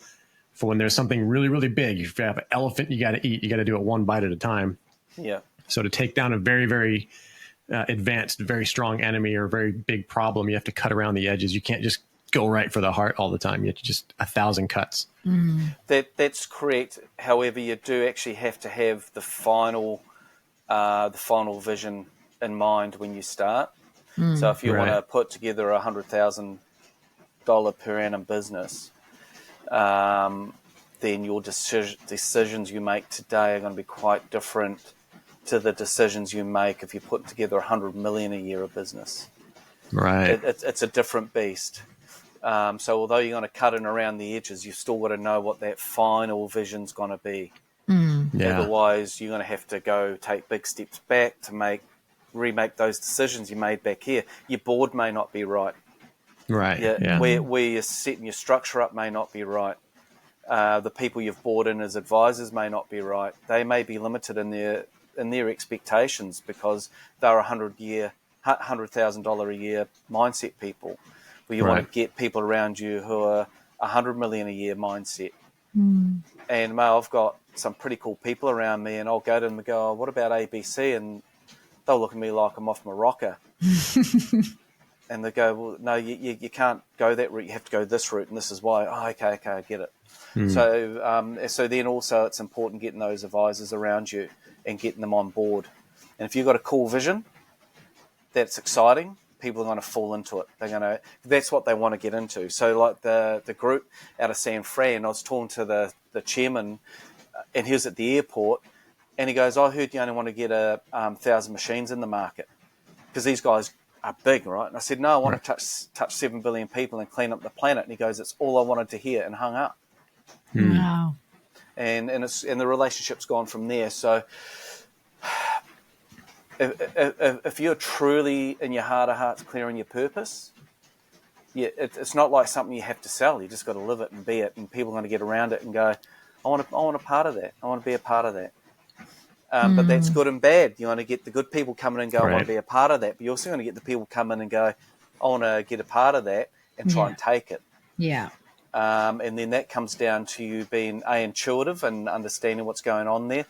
Speaker 1: For when there's something really, really big, if you have an elephant you got to eat, you got to do it one bite at a time. Yeah. So to take down a very, very advanced, very strong enemy or very big problem, you have to cut around the edges. You can't just go right for the heart all the time. You have to just 1,000 cuts.
Speaker 3: That's correct. However, you do actually have to have the final vision in mind when you start. So if you want to put together $100,000 per annum business, then your decisions you make today are going to be quite different to the decisions you make if you put together 100 million a year of business.
Speaker 1: Right.
Speaker 3: It's a different beast. So although you're going to cut in around the edges, you've still got to know what that final vision's going to be. Otherwise, you're going to have to take big steps back to remake those decisions you made back here. Your board may not be right. Where you're setting your structure up may not be right. The people you've brought in as advisors may not be right. They may be limited in their expectations because they're $100,000 a year mindset people. Where you want to get people around you who are 100 million a year mindset. And I've got some pretty cool people around me, and I'll go to them and go, "What about ABC?" And they'll look at me like I'm off my rocker. And they go, "Well, no, you can't go that route. You have to go this route, and this is why." Oh, okay, I get it. So then also it's important getting those advisors around you and getting them on board. And if you've got a cool vision that's exciting, people are going to fall into it. That's what they want to get into. So like the group out of San Fran, I was talking to the chairman, and he was at the airport, and he goes, "I heard you only want to get 1,000 machines in the market because these guys are big, right?" And I said, "No, I want to touch 7 billion people and clean up the planet." And he goes, "It's all I wanted to hear," and hung up.
Speaker 2: Wow.
Speaker 3: And the relationship's gone from there. So if you're truly in your heart of hearts clear on your purpose, it's not like something you have to sell. You just got to live it and be it, and people are going to get around it and go, I want a part of that. I want to be a part of that. But that's good and bad. You want to get the good people coming and go, I want to be a part of that. But you're also going to get the people come in and go, I want to get a part of that and try and take it.
Speaker 2: Yeah.
Speaker 3: And then that comes down to you being intuitive and understanding what's going on there,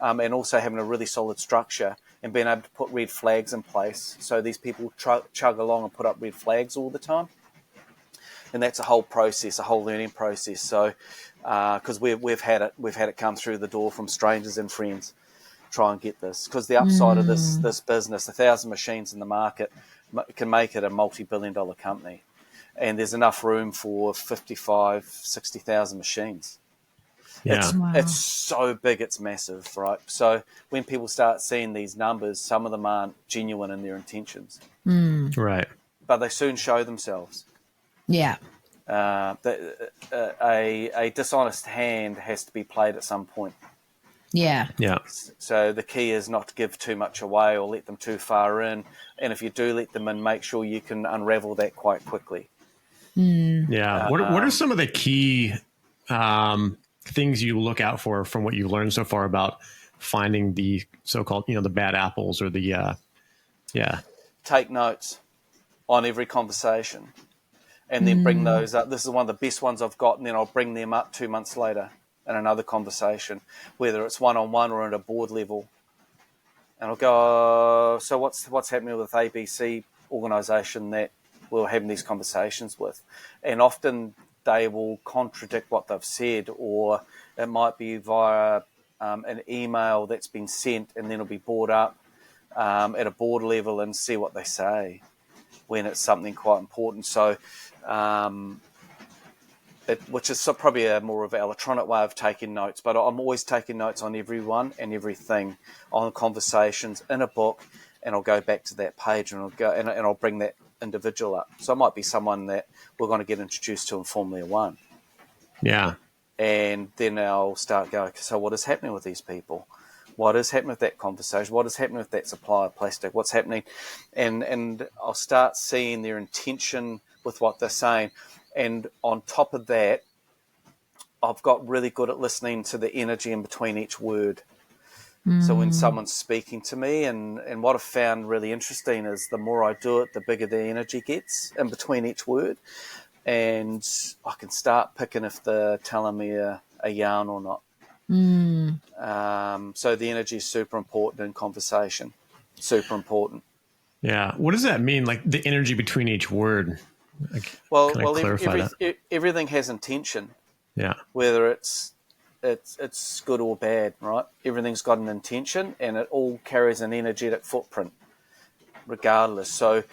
Speaker 3: and also having a really solid structure and being able to put red flags in place so these people chug along and put up red flags all the time. and that's a whole process, a whole learning process. So, because we've had it come through the door from strangers and friends, try and get this. Because the upside of this business, 1,000 machines in the market, can make it a multi-billion-dollar company, and there's enough room for 55, 60,000 machines.
Speaker 1: Yeah.
Speaker 3: It's so big, it's massive, right? So when people start seeing these numbers, some of them aren't genuine in their intentions.
Speaker 1: Right.
Speaker 3: But they soon show themselves.
Speaker 2: Yeah.
Speaker 3: A dishonest hand has to be played at some point.
Speaker 2: Yeah.
Speaker 1: Yeah.
Speaker 3: So the key is not to give too much away or let them too far in. And if you do let them in, make sure you can unravel that quite quickly.
Speaker 1: Yeah. What are some of the key things you look out for from what you've learned so far about finding the so-called, the bad apples or the,
Speaker 3: Take notes on every conversation and then bring those up. This is one of the best ones I've got, and then I'll bring them up 2 months later in another conversation, whether it's one-on-one or at a board level. And I'll go, so what's happening with ABC organisation that we're having these conversations with? And often they will contradict what they've said, or it might be via an email that's been sent and then it'll be brought up at a board level and see what they say when it's something quite important. So, which is probably a more of an electronic way of taking notes, but I'm always taking notes on everyone and everything, on conversations in a book, and I'll go back to that page and I'll bring that individual up. So it might be someone that we're going to get introduced to in Formula One.
Speaker 1: Yeah.
Speaker 3: And then I'll start going, so what is happening with these people? What is happening with that conversation? What is happening with that supply of plastic? What's happening? And I'll start seeing their intention with what they're saying. And on top of that, I've got really good at listening to the energy in between each word. So when someone's speaking to me, and what I've found really interesting is the more I do it, the bigger the energy gets in between each word. And I can start picking if they're telling me a yarn or not. So the energy is super important in conversation. Super important.
Speaker 1: Yeah. What does that mean? Like the energy between each word?
Speaker 3: Everything has intention.
Speaker 1: Yeah.
Speaker 3: Whether it's good or bad, right? Everything's got an intention, and it all carries an energetic footprint, regardless. So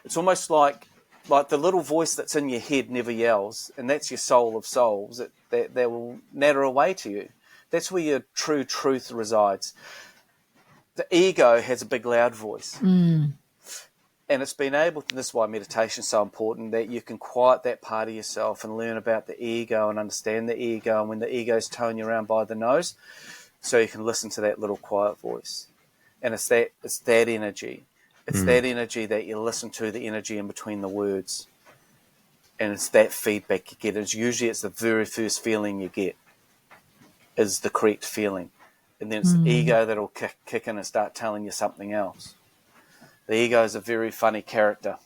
Speaker 3: it's almost like the little voice that's in your head never yells, and that's your soul of souls. That will natter away to you. That's where your true truth resides. The ego has a big, loud voice. And it's been able to, this is why meditation is so important, that you can quiet that part of yourself and learn about the ego and understand the ego, and when the ego's towing you around by the nose, so you can listen to that little quiet voice. And it's that energy. It's that energy that you listen to, the energy in between the words. And it's that feedback you get. It's the very first feeling you get is the correct feeling. And then it's the ego that'll kick in and start telling you something else. The ego is a very funny character,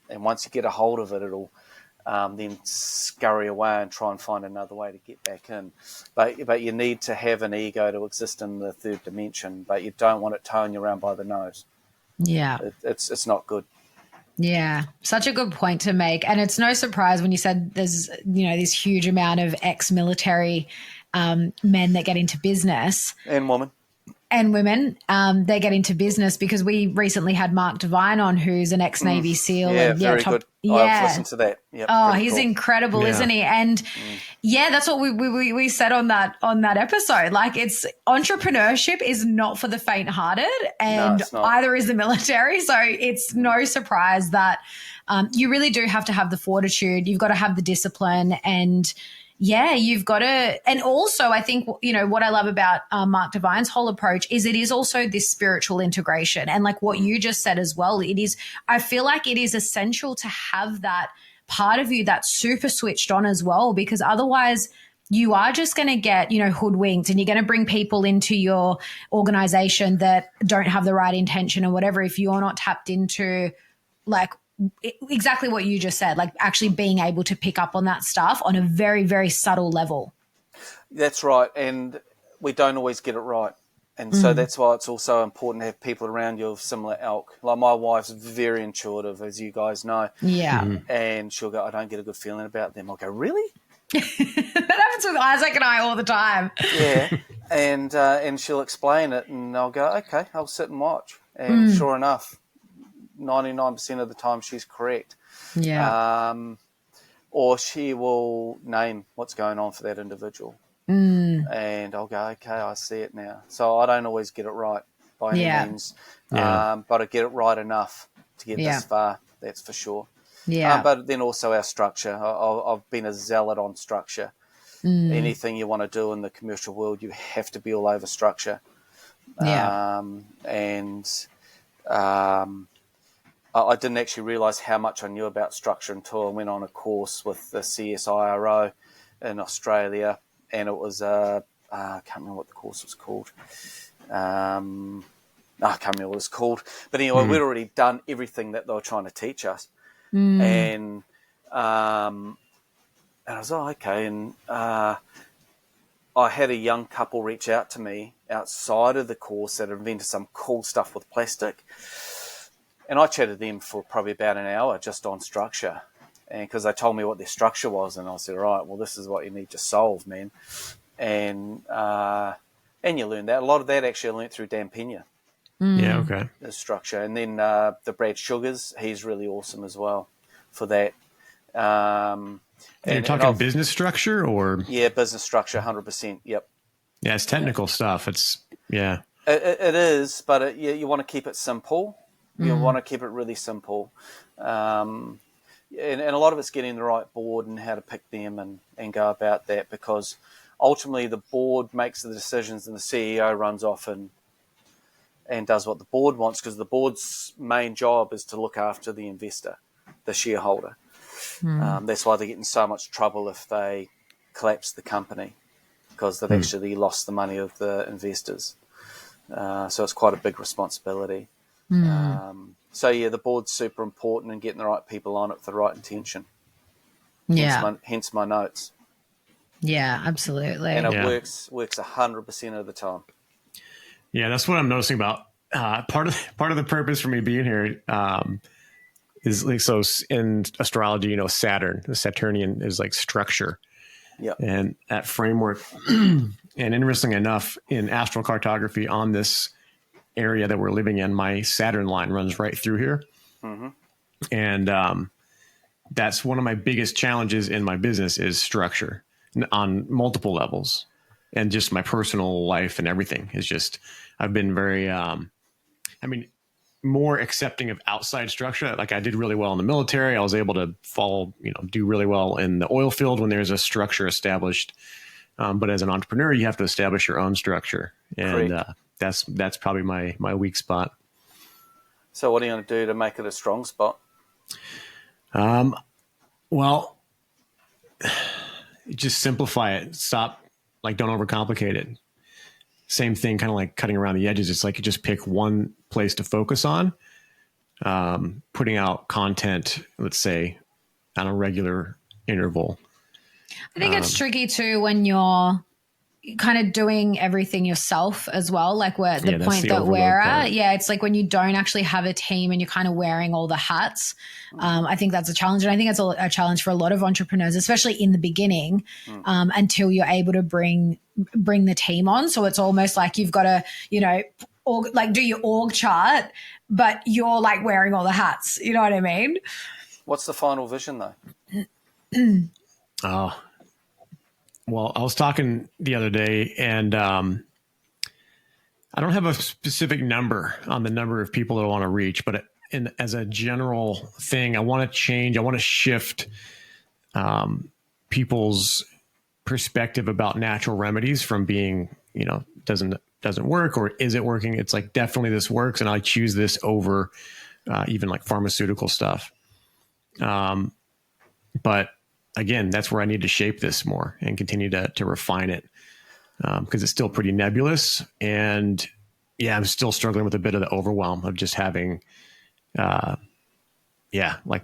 Speaker 3: and once you get a hold of it, it'll then scurry away and try and find another way to get back in. But you need to have an ego to exist in the third dimension, but you don't want it towing you around by the nose.
Speaker 2: Yeah.
Speaker 3: It's not good.
Speaker 2: Yeah, such a good point to make. And it's no surprise when you said there's, this huge amount of ex-military men that get into business.
Speaker 3: And women.
Speaker 2: And women, they get into business, because we recently had Mark Devine on, who's an ex-Navy SEAL.
Speaker 3: Yeah, very good.
Speaker 2: Yeah.
Speaker 3: I've listened to that. Yep,
Speaker 2: he's cool. Incredible, isn't he? And that's what we said on that episode. Like, it's entrepreneurship is not for the faint-hearted, and either is the military. So it's no surprise that you really do have to have the fortitude. You've got to have the discipline, and you've got to, and also I think, what I love about Mark Devine's whole approach is it is also this spiritual integration. And like what you just said as well, I feel like it is essential to have that part of you that's super switched on as well, because otherwise you are just going to get, hoodwinked, and you're going to bring people into your organization that don't have the right intention or whatever, if you're not tapped into like exactly what you just said, like actually being able to pick up on that stuff on a very, very subtle level.
Speaker 3: That's right. And we don't always get it right. And so that's why it's also important to have people around you of similar ilk. Like my wife's very intuitive, as you guys know.
Speaker 2: Yeah.
Speaker 3: And she'll go, I don't get a good feeling about them. I'll go, really?
Speaker 2: That happens with Isaac and I all the time.
Speaker 3: Yeah. And she'll explain it, and I'll go, okay, I'll sit and watch. And sure enough, 99% of the time she's correct.
Speaker 2: Yeah.
Speaker 3: Or she will name what's going on for that individual. And I'll go, okay, I see it now. So I don't always get it right by any means, but I get it right enough to get this far, that's for sure.
Speaker 2: Yeah.
Speaker 3: But then also our structure. I've been a zealot on structure. Anything you want to do in the commercial world, you have to be all over structure.
Speaker 2: Yeah.
Speaker 3: I didn't actually realise how much I knew about structure until I went on a course with the CSIRO in Australia, and it was I can't remember what the course was called. I can't remember what it was called. But anyway, we'd already done everything that they were trying to teach us. And I was, okay. And I had a young couple reach out to me outside of the course that had invented some cool stuff with plastic. And I chatted to them for probably about an hour just on structure. And because they told me what their structure was, and I said, right, well, this is what you need to solve, man. And you learn that. A lot of that actually I learned through Dan Pena.
Speaker 1: Yeah, okay.
Speaker 3: The structure. And then the Brad Sugars, he's really awesome as well for that.
Speaker 1: You're talking business structure or?
Speaker 3: Yeah, business structure, 100%. Yep.
Speaker 1: Yeah, it's technical stuff. It's,
Speaker 3: It is, but you want to keep it simple. You want to keep it really simple. And a lot of it's getting the right board and how to pick them and go about that, because ultimately the board makes the decisions and the CEO runs off and does what the board wants, because the board's main job is to look after the investor, the shareholder. That's why they get in so much trouble if they collapse the company, because they've actually lost the money of the investors. So it's quite a big responsibility. The board's super important, and getting the right people on it for the right intention.
Speaker 2: Yeah.
Speaker 3: Hence my notes.
Speaker 2: Yeah, absolutely.
Speaker 3: And it works 100% of the time.
Speaker 1: Yeah, that's what I'm noticing about part of the purpose for me being here is like, so in astrology, Saturn, the Saturnian is like structure.
Speaker 3: Yeah.
Speaker 1: And that framework. And interesting enough, in astral cartography on this area that we're living in, my Saturn line runs right through here. And that's one of my biggest challenges in my business is structure on multiple levels. And just my personal life and everything is just, I've been very, more accepting of outside structure. Like I did really well in the military. I was able to do really well in the oil field when there's a structure established. But as an entrepreneur, you have to establish your own structure. And that's probably my weak spot.
Speaker 3: So what are you going to do to make it a strong spot?
Speaker 1: Well, just simplify it. Stop. Like, don't overcomplicate it. Same thing, kind of like cutting around the edges. It's like you just pick one place to focus on. Putting out content, let's say, on a regular interval.
Speaker 2: I think it's tricky too when you're kind of doing everything yourself as well. Like the point that we're at. Yeah, it's like when you don't actually have a team and you're kind of wearing all the hats. I think that's a challenge. And I think it's a challenge for a lot of entrepreneurs, especially in the beginning, until you're able to bring the team on. So it's almost like you've got to, do your org chart, but you're like wearing all the hats. You know what I mean?
Speaker 3: What's the final vision though?
Speaker 1: Well, I was talking the other day, and I don't have a specific number on the number of people that I want to reach, but as a general thing, I want to shift people's perspective about natural remedies from being, doesn't work, or is it working? It's like, definitely this works, and I choose this over even like pharmaceutical stuff. But again, that's where I need to shape this more and continue to refine it, because it's still pretty nebulous. And I'm still struggling with a bit of the overwhelm of just having, like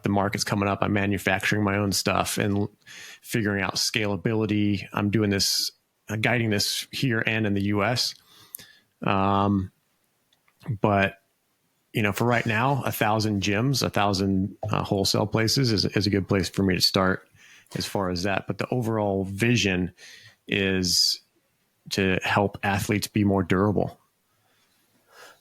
Speaker 1: the market's coming up. I'm manufacturing my own stuff and figuring out scalability. I'm doing this, guiding this here and in the US. But for right now, 1,000 gyms, 1,000 wholesale places is a good place for me to start as far as that. But the overall vision is to help athletes be more durable.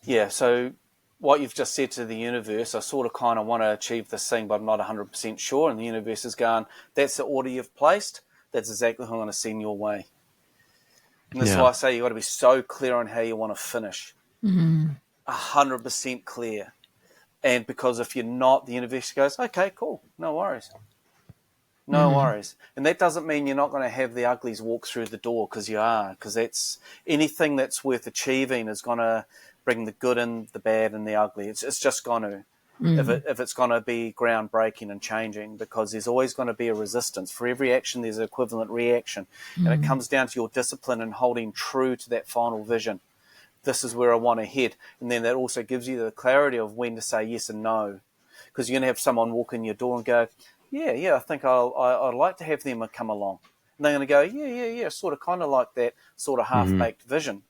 Speaker 3: Yeah. So what you've just said to the universe, I sort of kind of want to achieve this thing, but I'm not 100% sure. And the universe is going, that's the order you've placed. That's exactly how I'm going to send your way. And this is why I say you've got to be so clear on how you want to finish. 100% clear. And because if you're not, the universe goes, okay, cool, no worries. No worries. And that doesn't mean you're not going to have the uglies walk through the door, because you are, because that's anything that's worth achieving is going to bring the good and the bad and the ugly. It's just going to, if it's going to be groundbreaking and changing, because there's always going to be a resistance. For every action, there's an equivalent reaction. And it comes down to your discipline and holding true to that final vision. This is where I want to head. And then that also gives you the clarity of when to say yes and no. Because you're going to have someone walk in your door and go, yeah, I think I'd like to have them come along. And they're going to go, yeah, sort of kind of like that sort of half-baked vision.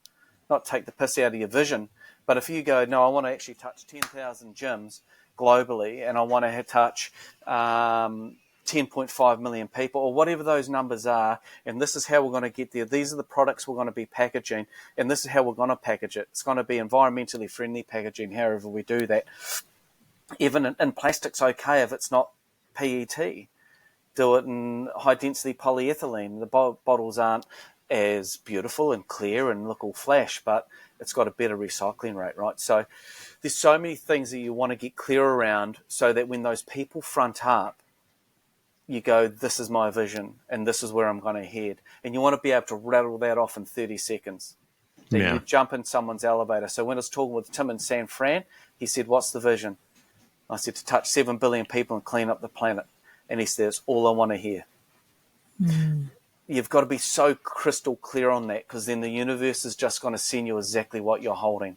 Speaker 3: Not take the piss out of your vision. But if you go, no, I want to actually touch 10,000 gyms globally, and I want to touch 10.5 million people, or whatever those numbers are, and this is how we're going to get there. These are the products we're going to be packaging, and this is how we're going to package it. It's going to be environmentally friendly packaging, however we do that. Even in plastic's okay if it's not PET. Do it in high-density polyethylene. The bottles aren't as beautiful and clear and look all flash, but it's got a better recycling rate, right? So there's so many things that you want to get clear around so that when those people front up, you go, this is my vision and this is where I'm going to head. And you want to be able to rattle that off in 30 seconds. That you jump in someone's elevator. So when I was talking with Tim in San Fran, he said, what's the vision? I said, to touch 7 billion people and clean up the planet. And he said, that's all I want to hear. You've got to be so crystal clear on that, because then the universe is just going to send you exactly what you're holding.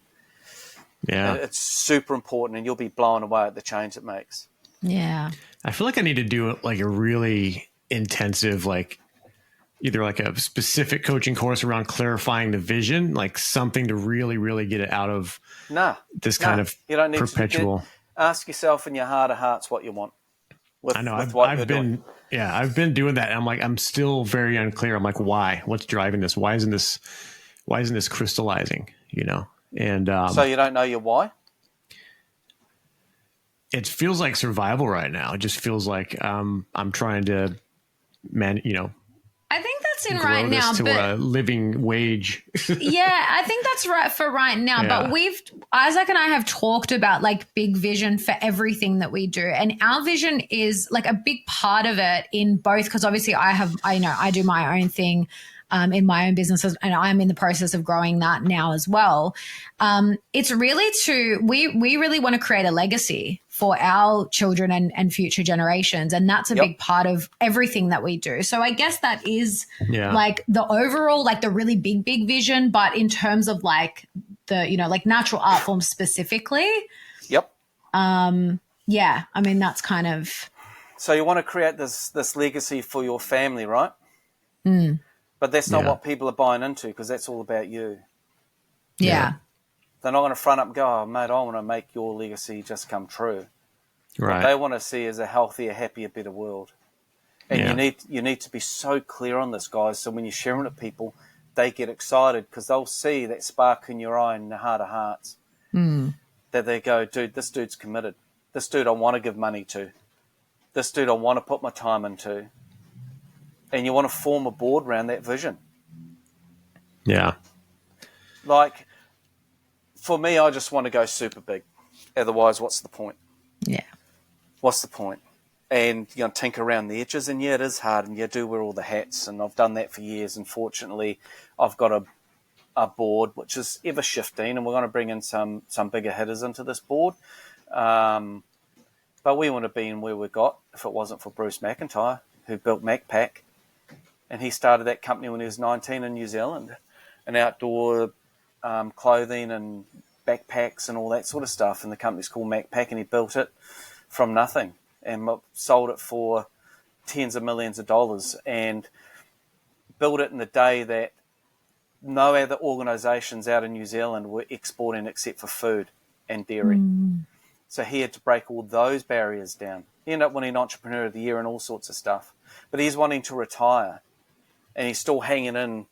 Speaker 1: Yeah.
Speaker 3: And it's super important, and you'll be blown away at the change it makes.
Speaker 2: Yeah.
Speaker 1: I feel like I need to do like a really intensive, either like a specific coaching course around clarifying the vision, like something to really, really get it out of this kind of
Speaker 3: you don't need
Speaker 1: perpetual.
Speaker 3: Ask yourself in your heart of hearts what you want.
Speaker 1: I know I've been doing that. And I'm still very unclear. I'm like, why? What's driving this? Why isn't this crystallizing? And
Speaker 3: so you don't know your why?
Speaker 1: It feels like survival right now. It just feels like I'm trying to
Speaker 2: I think that's in right now,
Speaker 1: to
Speaker 2: but
Speaker 1: a living wage.
Speaker 2: yeah, I think that's right for right now.
Speaker 1: Yeah.
Speaker 2: But Isaac and I have talked about like big vision for everything that we do. And our vision is like a big part of it in both, because obviously I do my own thing in my own businesses, and I'm in the process of growing that now as well. It's really we really want to create a legacy for our children and future generations. And that's a big part of everything that we do. So I guess that is like the overall, like the really big vision, but in terms of like the, like natural art forms specifically.
Speaker 3: Yep.
Speaker 2: Yeah. I mean, that's kind of.
Speaker 3: So you want to create this legacy for your family, right? But that's not what people are buying into, because that's all about you.
Speaker 2: Yeah.
Speaker 3: They're not going to front up and go, oh, mate, I want to make your legacy just come true.
Speaker 1: Right.
Speaker 3: What they want to see is a healthier, happier, better world. And you need to be so clear on this, guys, so when you're sharing it with people, they get excited, because they'll see that spark in your eye in the heart of hearts. That they go, dude, this dude's committed. This dude I want to give money to. This dude I want to put my time into. And you want to form a board around that vision.
Speaker 1: Yeah.
Speaker 3: Like, for me, I just want to go super big. Otherwise, what's the point?
Speaker 2: Yeah.
Speaker 3: What's the point? And you're going to tinker around the edges, and it is hard, and you do wear all the hats, and I've done that for years. And fortunately, I've got a board which is ever shifting, and we're going to bring in some bigger hitters into this board. But we want to be in where we got if it wasn't for Bruce McIntyre, who built MacPack. And he started that company when he was 19 in New Zealand, an outdoor clothing and backpacks and all that sort of stuff. And the company's called MacPack, and he built it from nothing and sold it for tens of millions of dollars, and built it in the day that no other organisations out in New Zealand were exporting except for food and dairy. So he had to break all those barriers down. He ended up winning Entrepreneur of the Year and all sorts of stuff. But he's wanting to retire, and he's still hanging in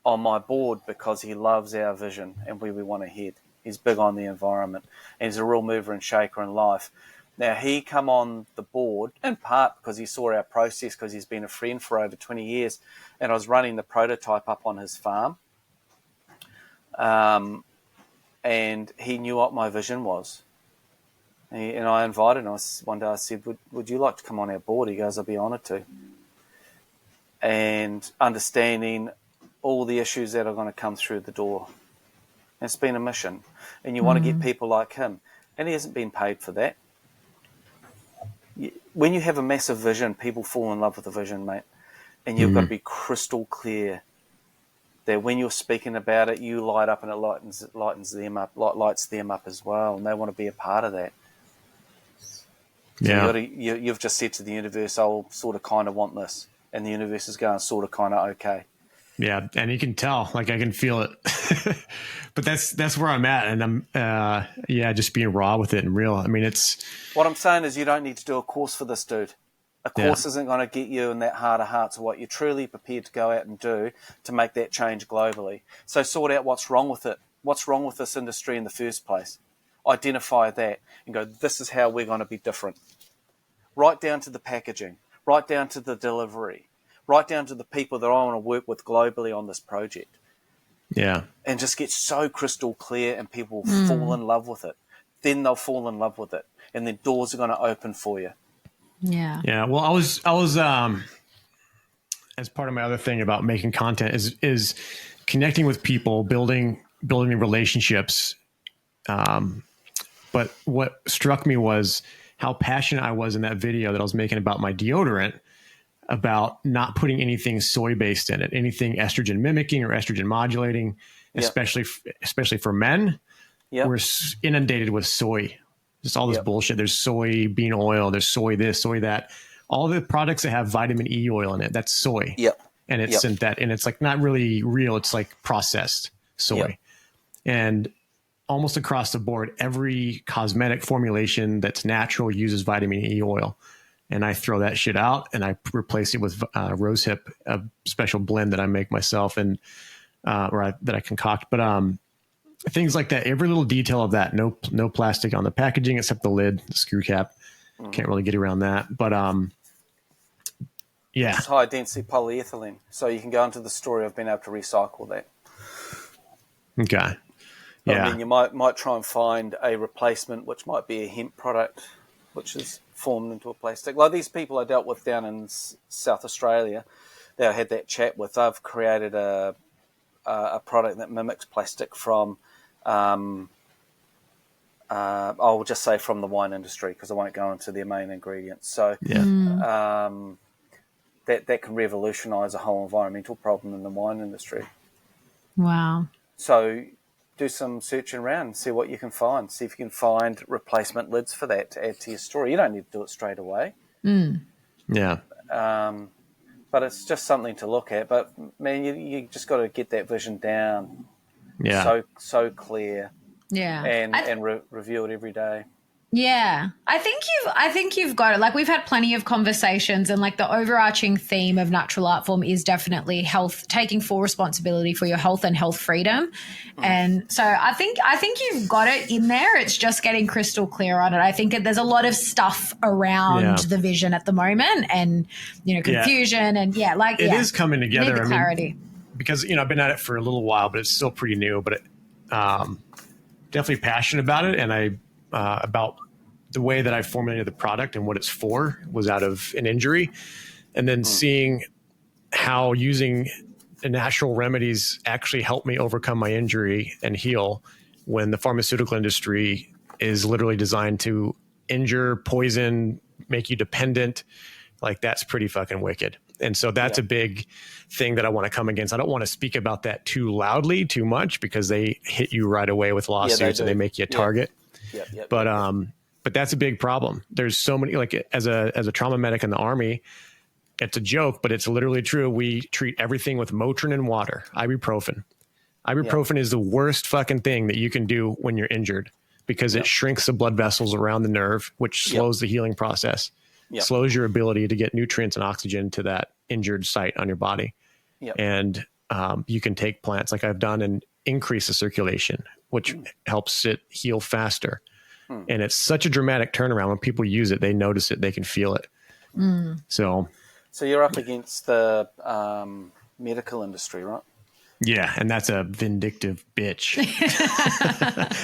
Speaker 3: on my board because he loves our vision and where we want to head. He's big on the environment, and he's a real mover and shaker in life. Now, he come on the board in part because he saw our process, because he's been a friend for over 20 years, and I was running the prototype up on his farm. And he knew what my vision was. And I invited him. One day I said, would you like to come on our board? He goes, I'd be honoured to. And understanding all the issues that are going to come through the door. And it's been a mission. And you want to get people like him. And he hasn't been paid for that. When you have a massive vision, people fall in love with the vision, mate. And you've got to be crystal clear that when you're speaking about it, you light up, and it lights them up as well. And they want to be a part of that. So you've just said to the universe, I'll sort of kind of want this. And the universe is going sort of kind of okay.
Speaker 1: Yeah. And you can tell, like, I can feel it. But that's where I'm at. And I'm, just being raw with it and real. I mean,
Speaker 3: what I'm saying is you don't need to do a course for this, dude. A course isn't going to get you in that heart of hearts of what you're truly prepared to go out and do to make that change globally. So sort out what's wrong with it. What's wrong with this industry in the first place? Identify that and go, this is how we're going to be different. Right down to the packaging, right down to the delivery, right down to the people that I want to work with globally on this project.
Speaker 1: Yeah.
Speaker 3: And just get so crystal clear, and people fall in love with it. Then they'll fall in love with it, and then doors are going to open for you.
Speaker 2: Yeah.
Speaker 1: Yeah. Well, I was as part of my other thing about making content is connecting with people, building relationships. But what struck me was how passionate I was in that video that I was making about my deodorant, about not putting anything soy-based in it, anything estrogen mimicking or estrogen modulating, especially for men. We're inundated with soy, just all this bullshit. There's soybean oil, there's soy this, soy that. All the products that have vitamin E oil in it, that's soy. And it's synthetic, and it's like not really real. It's like processed soy. And almost across the board, every cosmetic formulation that's natural uses vitamin E oil. And I throw that shit out, and I replace it with rosehip, a special blend that I make myself and that I concoct. But things like that, every little detail of that, no plastic on the packaging except the lid, the screw cap. Can't really get around that. But
Speaker 3: it's high density polyethylene, so you can go into the story of being able to recycle that.
Speaker 1: Okay.
Speaker 3: I mean, you might try and find a replacement, which might be a hemp product, which is formed into a plastic. Like these people I dealt with down in South Australia, that I had that chat with, they've created a product that mimics plastic from, I'll just say from the wine industry, because I won't go into their main ingredients. So that can revolutionise a whole environmental problem in the wine industry.
Speaker 2: Wow.
Speaker 3: So do some searching around, see what you can find. See if you can find replacement lids for that to add to your story. You don't need to do it straight away.
Speaker 1: Yeah.
Speaker 3: But it's just something to look at. But, man, you just got to get that vision down.
Speaker 1: Yeah.
Speaker 3: So clear.
Speaker 2: Yeah.
Speaker 3: And review it every day.
Speaker 2: Yeah. I think you've got it. Like, we've had plenty of conversations, and like the overarching theme of Natural Art Form is definitely health, taking full responsibility for your health and health freedom. And so I think you've got it in there. It's just getting crystal clear on it. I think there's a lot of stuff around the vision at the moment, and, confusion and it
Speaker 1: is coming together.
Speaker 2: Need the clarity.
Speaker 1: Because, I've been at it for a little while, but it's still pretty new, but definitely passionate about it. And about the way that I formulated the product and what it's for was out of an injury. And then seeing how using natural remedies actually helped me overcome my injury and heal, when the pharmaceutical industry is literally designed to injure, poison, make you dependent. Like, that's pretty fucking wicked. And so that's a big thing that I want to come against. I don't want to speak about that too loudly, too much, because they hit you right away with lawsuits and they make you a target. But that's a big problem. There's so many, like, as a trauma medic in the Army, it's a joke, but it's literally true. We treat everything with Motrin and water, ibuprofen. Ibuprofen is the worst fucking thing that you can do when you're injured because it shrinks the blood vessels around the nerve, which slows the healing process, slows your ability to get nutrients and oxygen to that injured site on your body. And you can take plants like I've done and increase the circulation, which helps it heal faster. And it's such a dramatic turnaround. When people use it, they notice it, they can feel it. So
Speaker 3: you're up against the medical industry, right?
Speaker 1: Yeah, and that's a vindictive bitch.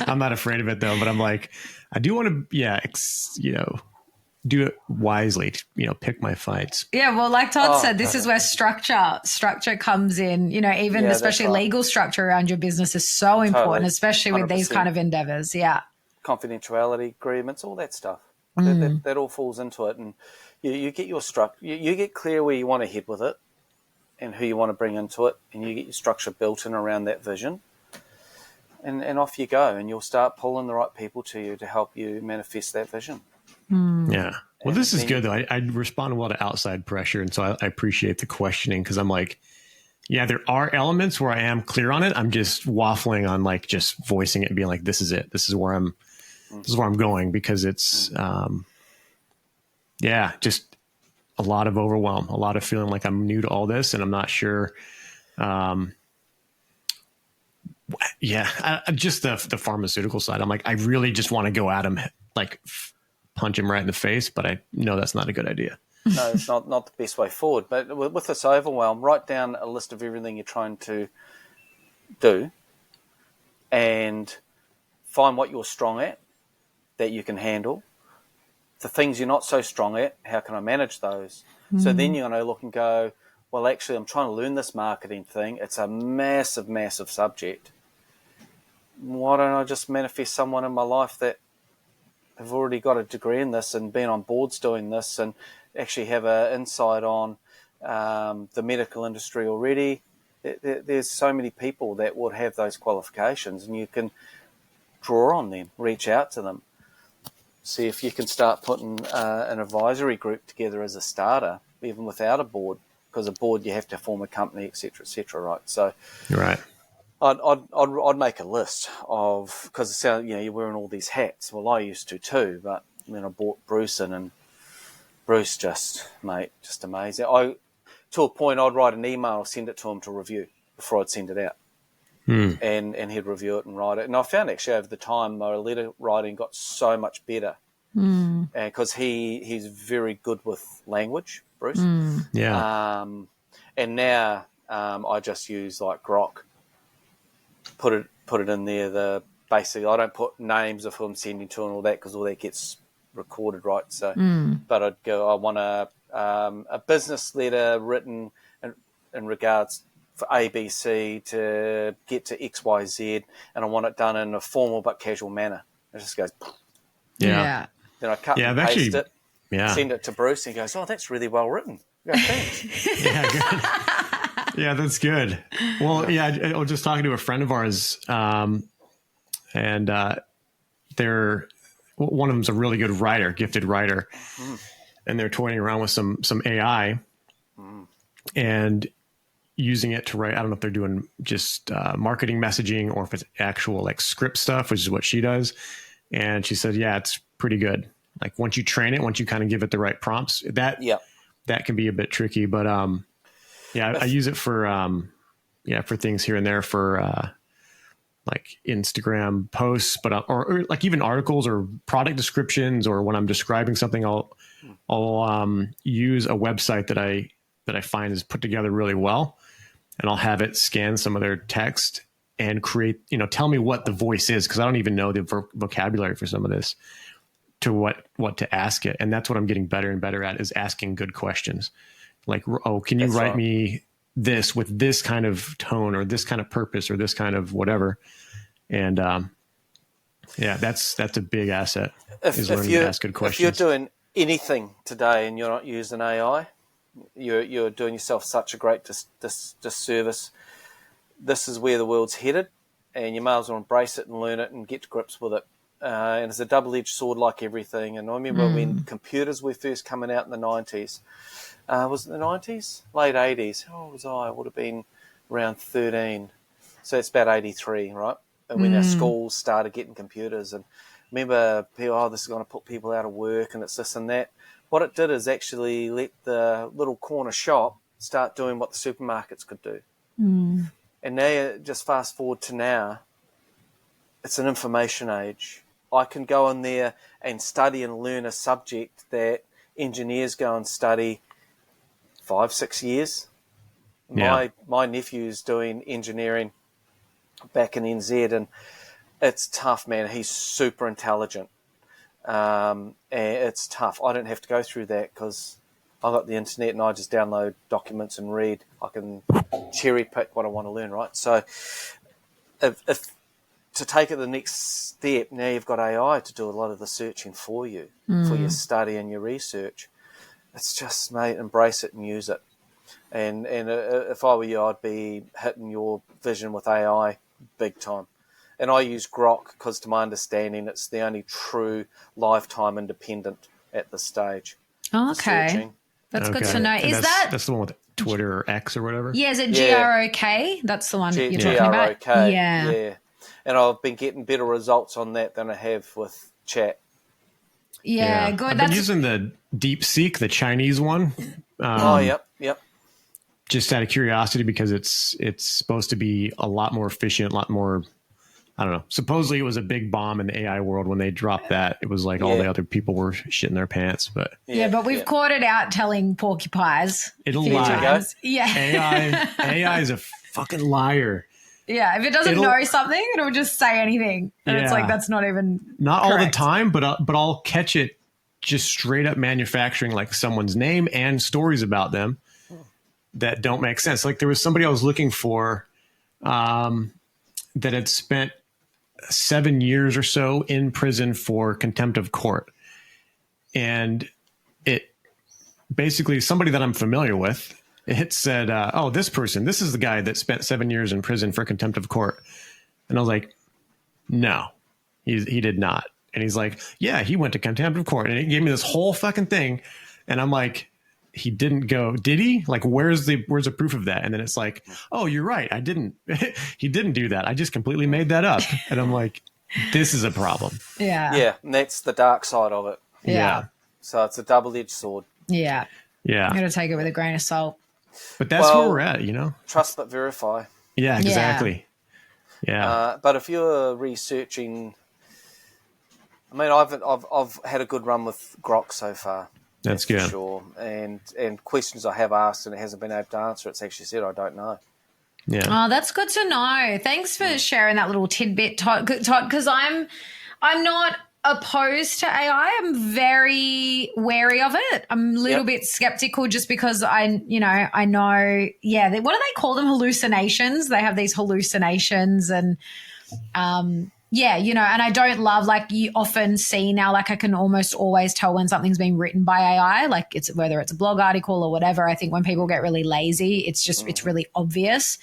Speaker 1: I'm not afraid of it though, but I'm like, I do want to, do it wisely. Pick my fights.
Speaker 2: Yeah, well, like Todd said, this is where structure comes in. Even especially legal structure around your business is so important, especially with 100%. These kind of endeavors. Yeah,
Speaker 3: confidentiality agreements, all that stuff. That all falls into it, and you get your structure. You get clear where you want to head with it, and who you want to bring into it, and you get your structure built in around that vision, and off you go, and you'll start pulling the right people to you to help you manifest that vision.
Speaker 1: Yeah. Well, this is good though. I respond well to outside pressure, and so I appreciate the questioning because I'm like, yeah, there are elements where I am clear on it. I'm just waffling on like just voicing it and being like, this is it. This is where I'm going because it's, just a lot of overwhelm, a lot of feeling like I'm new to all this and I'm not sure. Just the pharmaceutical side. I'm like, I really just want to go at him, like punch him right in the face, but I know that's not a good idea.
Speaker 3: No, it's not the best way forward. But with this overwhelm, write down a list of everything you're trying to do and find what you're strong at that you can handle. The things you're not so strong at, how can I manage those? So then you're going to look and go, well, actually, I'm trying to learn this marketing thing. It's a massive, massive subject. Why don't I just manifest someone in my life that have already got a degree in this and been on boards doing this and actually have an insight on the medical industry already? There's so many people that would have those qualifications, and you can draw on them, reach out to them. See if you can start putting an advisory group together as a starter, even without a board, because a board you have to form a company, etc., right? So,
Speaker 1: right.
Speaker 3: I'd make a list of, because it sounds you're wearing all these hats. Well, I used to too, but then I brought Bruce in, and Bruce just amazing. To a point, I'd write an email, send it to him to review before I'd send it out. And he'd review it and write it. And I found actually over the time my letter writing got so much better because he's very good with language, Bruce. And now I just use like Grok, put it in there. Basically I don't put names of who I'm sending to and all that because all that gets recorded, right? So, but I'd go, I want a business letter written in regards for ABC to get to XYZ, and I want it done in a formal but casual manner. It just goes,
Speaker 1: yeah.
Speaker 3: Then I cut and paste it, send it to Bruce, and he goes, "Oh, that's really well written." I go, thanks.
Speaker 1: Good. Yeah, that's good. Well, I was just talking to a friend of ours, and they're one of them's a really good writer, gifted writer, and they're toying around with some AI, and using it to write. I don't know if they're doing just marketing messaging or if it's actual like script stuff, which is what she does. And she said, yeah, it's pretty good. Like once you train it, once you kind of give it the right prompts, that can be a bit tricky. But I use it for for things here and there for like Instagram posts, but or like even articles or product descriptions, or when I'm describing something, I'll use a website that I find is put together really well. And I'll have it scan some of their text and create, tell me what the voice is, because I don't even know the vocabulary for some of this, to what to ask it. And that's what I'm getting better and better at, is asking good questions. Like, can you write me this with this kind of tone or this kind of purpose or this kind of whatever? And that's a big asset, is learning to ask good questions.
Speaker 3: If you're doing anything today and you're not using AI, you're doing yourself such a great disservice. This is where the world's headed, and you may as well embrace it and learn it and get to grips with it. And it's a double-edged sword, like everything. And I remember when computers were first coming out in the 90s. Was it the 90s? Late 80s. How old was I? I would have been around 13. So it's about 83, right? And when our schools started getting computers, and remember people, this is going to put people out of work and it's this and that. What it did is actually let the little corner shop start doing what the supermarkets could do. And now, just fast forward to now, it's an information age. I can go in there and study and learn a subject that engineers go and study 5-6 years.
Speaker 1: Yeah.
Speaker 3: My nephew's doing engineering back in NZ, and it's tough, man. He's super intelligent. And it's tough. I don't have to go through that because I've got the internet and I just download documents and read. I can cherry pick what I want to learn, right? So if to take it the next step, now you've got AI to do a lot of the searching for you, for your study and your research. It's just, mate, embrace it and use it. And if I were you, I'd be hitting your vision with AI big time. And I use Grok because, to my understanding, it's the only true lifetime independent at this stage.
Speaker 2: Okay.
Speaker 3: Searching.
Speaker 2: That's good to know.
Speaker 1: And
Speaker 2: Is
Speaker 1: that's the one with Twitter or X or whatever?
Speaker 2: Yeah, is it GROK? That's the one that you're talking about?
Speaker 3: GROK,
Speaker 2: yeah.
Speaker 3: And I've been getting better results on that than I have with chat.
Speaker 2: Yeah, good.
Speaker 1: I've been using the DeepSeek, the Chinese one.
Speaker 3: Yep.
Speaker 1: Just out of curiosity, because it's supposed to be a lot more efficient, a lot more, I don't know. Supposedly it was a big bomb in the AI world when they dropped that. It was like all the other people were shitting their pants. But
Speaker 2: but we've caught it out telling porcupines.
Speaker 1: It'll lie.
Speaker 2: Yeah.
Speaker 1: AI is a fucking liar.
Speaker 2: Yeah, if it doesn't know something, it'll just say anything. And it's like, that's not even
Speaker 1: not
Speaker 2: correct.
Speaker 1: all the time, but I'll catch it just straight up manufacturing like someone's name and stories about them that don't make sense. Like there was somebody I was looking for that had spent 7 years or so in prison for contempt of court. And it basically, somebody that I'm familiar with, it said, this person, this is the guy that spent 7 years in prison for contempt of court. And I was like, no, he did not. And he's like, yeah, he went to contempt of court. And he gave me this whole fucking thing. And I'm like, he didn't go, did he? Like, where's the proof of that? And then it's like, oh, you're right. I didn't, he didn't do that. I just completely made that up. And I'm like, this is a problem.
Speaker 2: Yeah.
Speaker 3: Yeah. And that's the dark side of it.
Speaker 2: Yeah.
Speaker 3: So it's a double-edged sword.
Speaker 2: Yeah.
Speaker 1: Yeah.
Speaker 2: I'm going to take it with a grain of salt.
Speaker 1: But that's where we're at, you know?
Speaker 3: Trust but verify.
Speaker 1: Yeah, exactly. Yeah.
Speaker 3: But if you're researching, I mean, I've had a good run with Grok so far.
Speaker 1: That's good.
Speaker 3: For sure. And questions I have asked and it hasn't been able to answer, it's actually said, I don't know.
Speaker 2: Yeah. Oh, that's good to know. Thanks for sharing that little tidbit, Todd, because I'm not opposed to AI. I'm very wary of it. I'm a little bit skeptical just because I know, what do they call them? Hallucinations. They have these hallucinations and, and I don't love, like you often see now, like I can almost always tell when something's been written by AI, like it's whether it's a blog article or whatever. I think when people get really lazy, it's really obvious.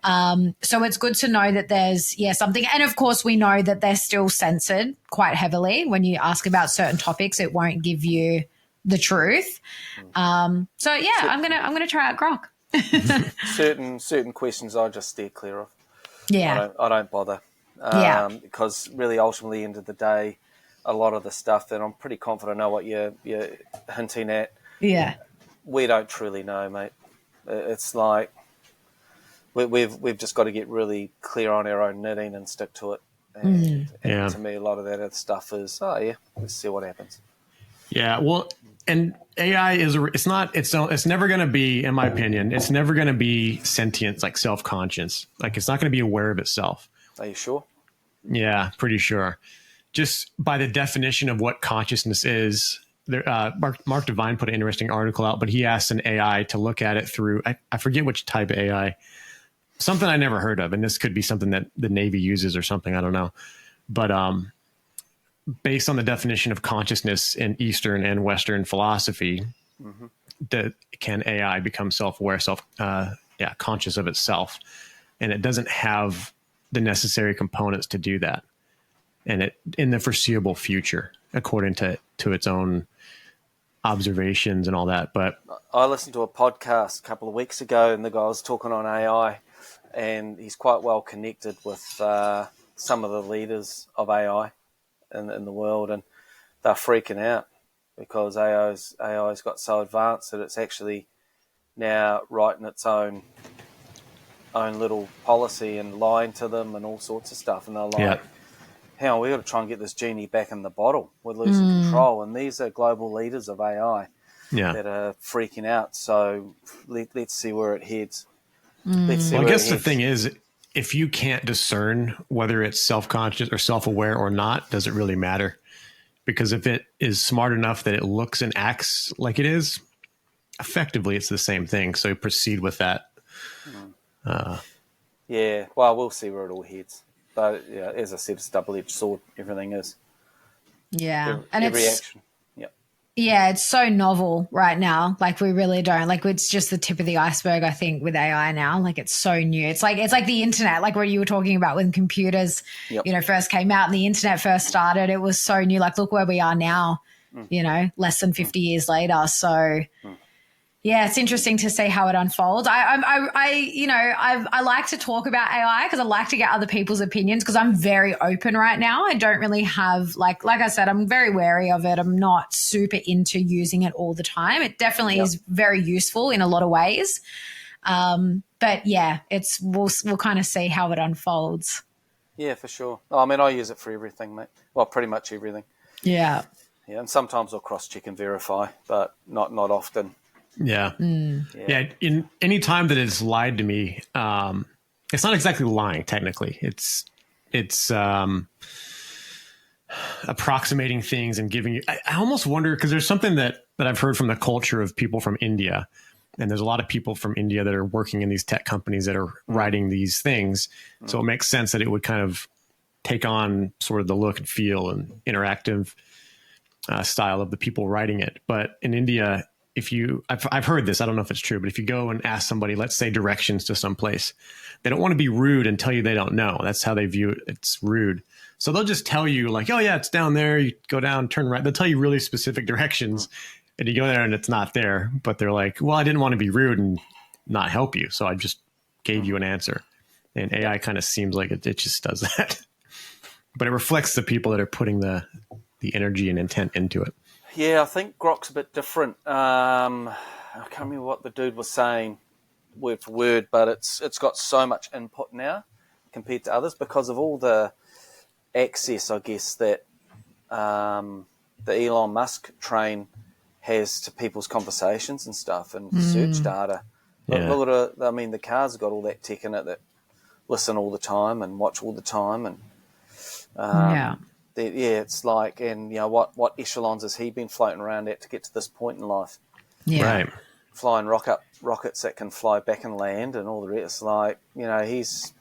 Speaker 2: So it's good to know that there's something. And of course we know that they're still censored quite heavily. When you ask about certain topics, it won't give you the truth. I'm gonna try out Grok.
Speaker 3: certain questions I just steer clear of.
Speaker 2: Yeah.
Speaker 3: I don't bother. Because really, ultimately, end of the day, a lot of the stuff that I'm pretty confident I know what you're hinting at. Yeah, we don't truly know, mate. It's like we've just got to get really clear on our own knitting and stick to it. And to me, a lot of that other stuff is let's see what happens.
Speaker 1: Yeah, well, and AI it's never going to be, in my opinion, it's never going to be sentient, like self-conscious. Like it's not going to be aware of itself.
Speaker 3: Are you sure?
Speaker 1: Yeah, pretty sure. Just by the definition of what consciousness is, there, Mark Devine put an interesting article out, but he asked an AI to look at it through, I forget which type of AI, something I never heard of. And this could be something that the Navy uses or something, I don't know. But based on the definition of consciousness in Eastern and Western philosophy, can AI become self-aware, conscious of itself? And it doesn't have the necessary components to do that, and it in the foreseeable future, according to its own observations and all that. But
Speaker 3: I listened to a podcast a couple of weeks ago, and the guy was talking on AI, and he's quite well connected with some of the leaders of AI in the world, and they're freaking out because AI's got so advanced that it's actually now writing its own little policy and lying to them and all sorts of stuff. And they're like, hang on, we've got to try and get this genie back in the bottle. We're losing control. And these are global leaders of AI that are freaking out. So let's see where it heads. Let's see
Speaker 1: Well, I
Speaker 3: where
Speaker 1: guess
Speaker 3: it
Speaker 1: the
Speaker 3: heads.
Speaker 1: thing is, if you can't discern whether it's self-conscious or self-aware or not, does it really matter? Because if it is smart enough that it looks and acts like it is, effectively it's the same thing. So proceed with that.
Speaker 3: Yeah, well, we'll see where it all heads. But yeah, as I said, it's a double-edged sword. Everything is.
Speaker 2: Yeah.
Speaker 3: Every action.
Speaker 2: Yeah, it's so novel right now. Like we really don't, like it's just the tip of the iceberg, I think, with AI now. Like it's so new. It's like the internet, like what you were talking about when computers, first came out and the internet first started. It was so new. Like look where we are now, less than 50 years later. So yeah, it's interesting to see how it unfolds. I like to talk about AI because I like to get other people's opinions because I'm very open right now. I don't really have like I said, I'm very wary of it. I'm not super into using it all the time. It definitely is very useful in a lot of ways. But yeah, we'll kind of see how it unfolds.
Speaker 3: Yeah, for sure. I mean, I use it for everything, mate. Well, pretty much everything.
Speaker 2: Yeah.
Speaker 3: Yeah, and sometimes I'll cross-check and verify, but not often.
Speaker 1: Yeah. In any time that it's lied to me, it's not exactly lying. Technically, it's approximating things and giving you. I almost wonder because there's something that I've heard from the culture of people from India, and there's a lot of people from India that are working in these tech companies that are writing these things. So it makes sense that it would kind of take on sort of the look and feel and interactive style of the people writing it. But in India, I've heard this, I don't know if it's true, but if you go and ask somebody, let's say directions to some place, they don't want to be rude and tell you they don't know. That's how they view it. It's rude. So they'll just tell you like, oh yeah, it's down there. You go down, turn right. They'll tell you really specific directions and you go there and it's not there. But they're like, well, I didn't want to be rude and not help you. So I just gave you an answer. And AI kind of seems like it just does that. But it reflects the people that are putting the energy and intent into it.
Speaker 3: Yeah, I think Grok's a bit different. I can't remember what the dude was saying word for word, but it's got so much input now compared to others because of all the access, I guess, that the Elon Musk train has to people's conversations and stuff and search data. Look at it. I mean, the car's got all that tech in it that listen all the time and watch all the time and it's like, and what echelons has he been floating around at to get to this point in life?
Speaker 2: Yeah.
Speaker 1: Right.
Speaker 3: Flying rockets that can fly back and land and all the rest. Like, he's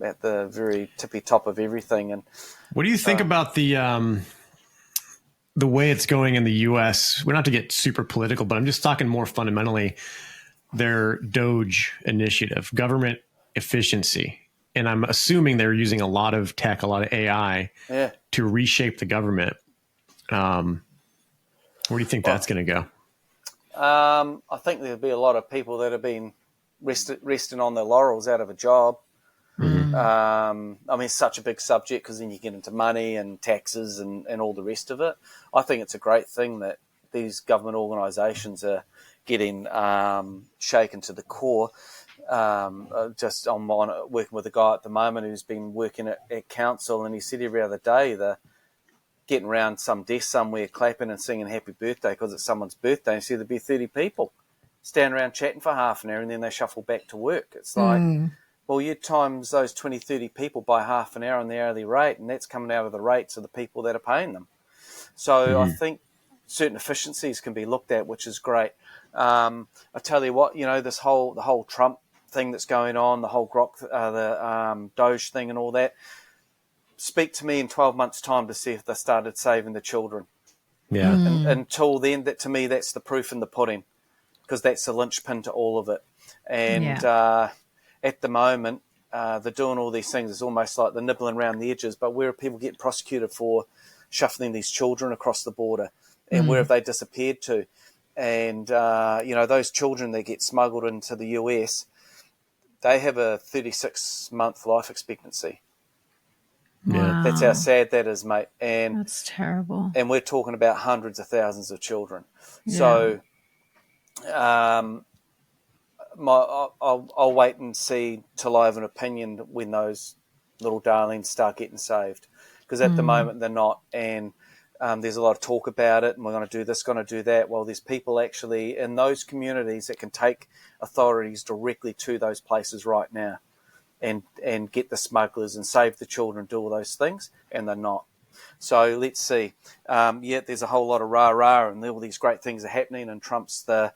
Speaker 3: at the very tippy top of everything. And
Speaker 1: what do you think about the way it's going in the U.S.? We're not to get super political, but I'm just talking more fundamentally. Their Doge initiative, government efficiency. And I'm assuming they're using a lot of tech, a lot of AI to reshape the government. Where do you think that's going to go?
Speaker 3: I think there'll be a lot of people that have been resting on their laurels out of a job. I mean, it's such a big subject because then you get into money and taxes and all the rest of it. I think it's a great thing that these government organisations are getting shaken to the core. Just I'm working with a guy at the moment who's been working at council, and he said every other day they're getting around some desk somewhere clapping and singing happy birthday because it's someone's birthday. And he said there'd be 30 people standing around chatting for half an hour and then they shuffle back to work. It's like, well, you times those 20, 30 people by half an hour on the hourly rate, and that's coming out of the rates of the people that are paying them. So I think certain efficiencies can be looked at, which is great. I tell you what, the whole Trump thing that's going on, the whole Grok, the Doge thing and all that, speak to me in 12 months' time to see if they started saving the children.
Speaker 1: Yeah.
Speaker 3: Until then, to me, that's the proof in the pudding because that's the linchpin to all of it. And at the moment, they're doing all these things. It's almost like they're nibbling around the edges, but where are people getting prosecuted for shuffling these children across the border? And where have they disappeared to? And, those children that get smuggled into the US, they have a 36-month life expectancy.
Speaker 1: Yeah.
Speaker 3: That's how sad that is, mate. And
Speaker 2: That's terrible.
Speaker 3: And we're talking about hundreds of thousands of children.
Speaker 2: Yeah.
Speaker 3: So I'll wait and see till I have an opinion when those little darlings start getting saved. Because at the moment they're not. And there's a lot of talk about it, and we're going to do this, going to do that. Well, there's people actually in those communities that can take authorities directly to those places right now and get the smugglers and save the children, do all those things, and they're not. So let's see. There's a whole lot of rah-rah, and all these great things are happening, and Trump's the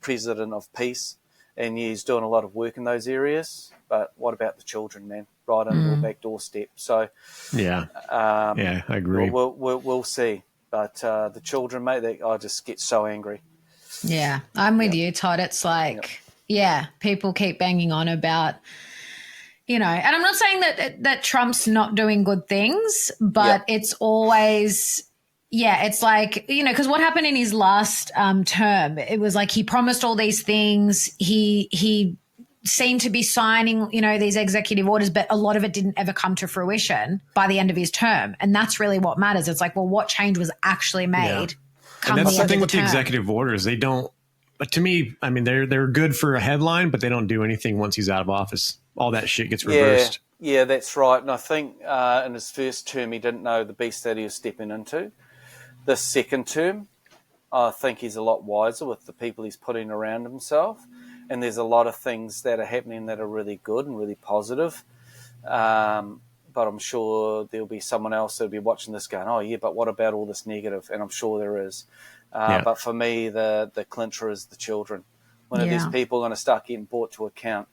Speaker 3: president of peace, and he's doing a lot of work in those areas. But what about the children, man? Right on your back doorstep. So
Speaker 1: I agree.
Speaker 3: We'll see. But the children, mate, I just get so angry.
Speaker 2: Yeah, I'm with you, Todd. It's like, people keep banging on about, and I'm not saying that Trump's not doing good things, but it's always, it's like, because what happened in his last term, it was like he promised all these things. He seemed to be signing, these executive orders, but a lot of it didn't ever come to fruition by the end of his term. And that's really what matters. It's like, well, what change was actually made?
Speaker 1: And that's the thing with the executive orders. They don't, but to me, I mean, they're good for a headline, but they don't do anything once he's out of office. All that shit gets reversed.
Speaker 3: Yeah, that's right. And I think in his first term, he didn't know the beast that he was stepping into. The second term, I think he's a lot wiser with the people he's putting around himself. And there's a lot of things that are happening that are really good and really positive. But I'm sure there'll be someone else that'll be watching this going, oh, yeah, but what about all this negative? And I'm sure there is. But for me, the clincher is the children. When are these people going to start getting brought to account?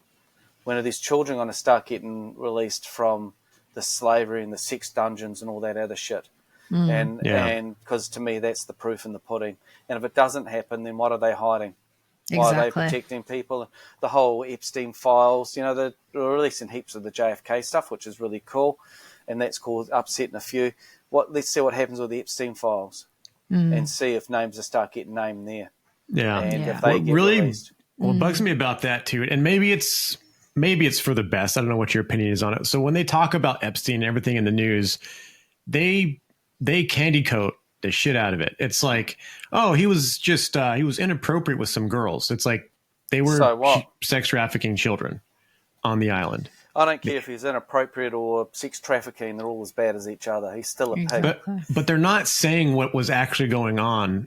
Speaker 3: When are these children going to start getting released from the slavery and the sex dungeons and all that other shit? And because to me, that's the proof in the pudding. And if it doesn't happen, then what are they hiding? Why are they protecting people? The whole Epstein files, they're releasing heaps of the JFK stuff, which is really cool, and that's caused upsetting a few. Let's see what happens with the Epstein files and see if names will start getting named there.
Speaker 1: Yeah.
Speaker 3: And if they get
Speaker 1: really
Speaker 3: released.
Speaker 1: What bugs me about that too, and maybe it's for the best. I don't know what your opinion is on it. So when they talk about Epstein and everything in the news, they candy coat the shit out of it. It's like, oh, he was just he was inappropriate with some girls. It's like they were sex trafficking children on the island.
Speaker 3: I don't care if he's inappropriate or sex trafficking; they're all as bad as each other. He's still a pig.
Speaker 1: But they're not saying what was actually going on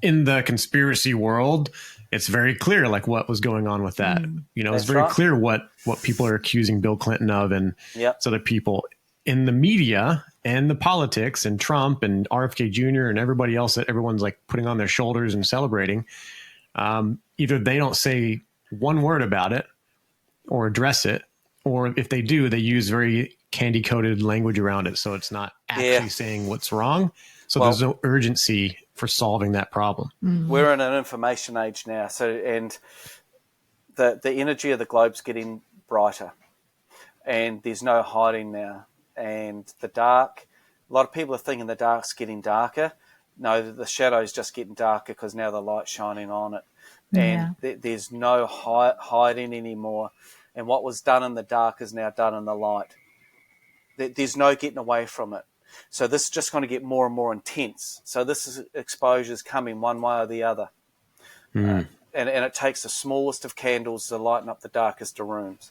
Speaker 1: in the conspiracy world. It's very clear, like what was going on with that. It's very clear what people are accusing Bill Clinton of and other people in the media and the politics and Trump and RFK Jr. and everybody else that everyone's like putting on their shoulders and celebrating. Either they don't say one word about it or address it, or if they do, they use very candy coated language around it. So it's not actually saying what's wrong. So there's no urgency for solving that problem.
Speaker 3: We're in an information age now. And the energy of the globe's getting brighter and there's no hiding now. And the dark, a lot of people are thinking the dark's getting darker. No, the shadow's just getting darker because now the light's shining on it. And there's no hiding anymore. And what was done in the dark is now done in the light. There's no getting away from it. So this is just going to get more and more intense. So this exposure is coming one way or the other. And it takes the smallest of candles to lighten up the darkest of rooms.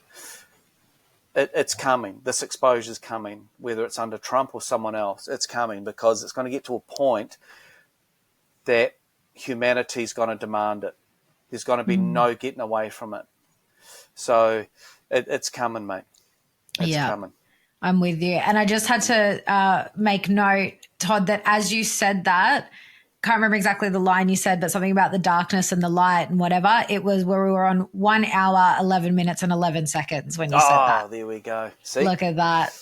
Speaker 3: It's coming. This exposure is coming, whether it's under Trump or someone else. It's coming because it's going to get to a point that humanity's going to demand it. There's going to be no getting away from it. So it's coming, mate. It's coming.
Speaker 2: I'm with you. And I just had to make note, Todd, that as you said that, can't remember exactly the line you said, but something about the darkness and the light and whatever. It was where we were on 1 hour, 11 minutes and 11 seconds when you said that.
Speaker 3: Oh, there we go. See?
Speaker 2: Look at that.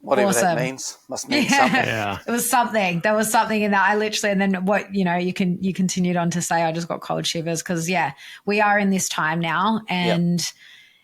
Speaker 3: Whatever that means. Must mean something.
Speaker 1: Yeah.
Speaker 2: It was something. There was something in that. I literally, and then what, you continued on to say, I just got cold shivers because, we are in this time now and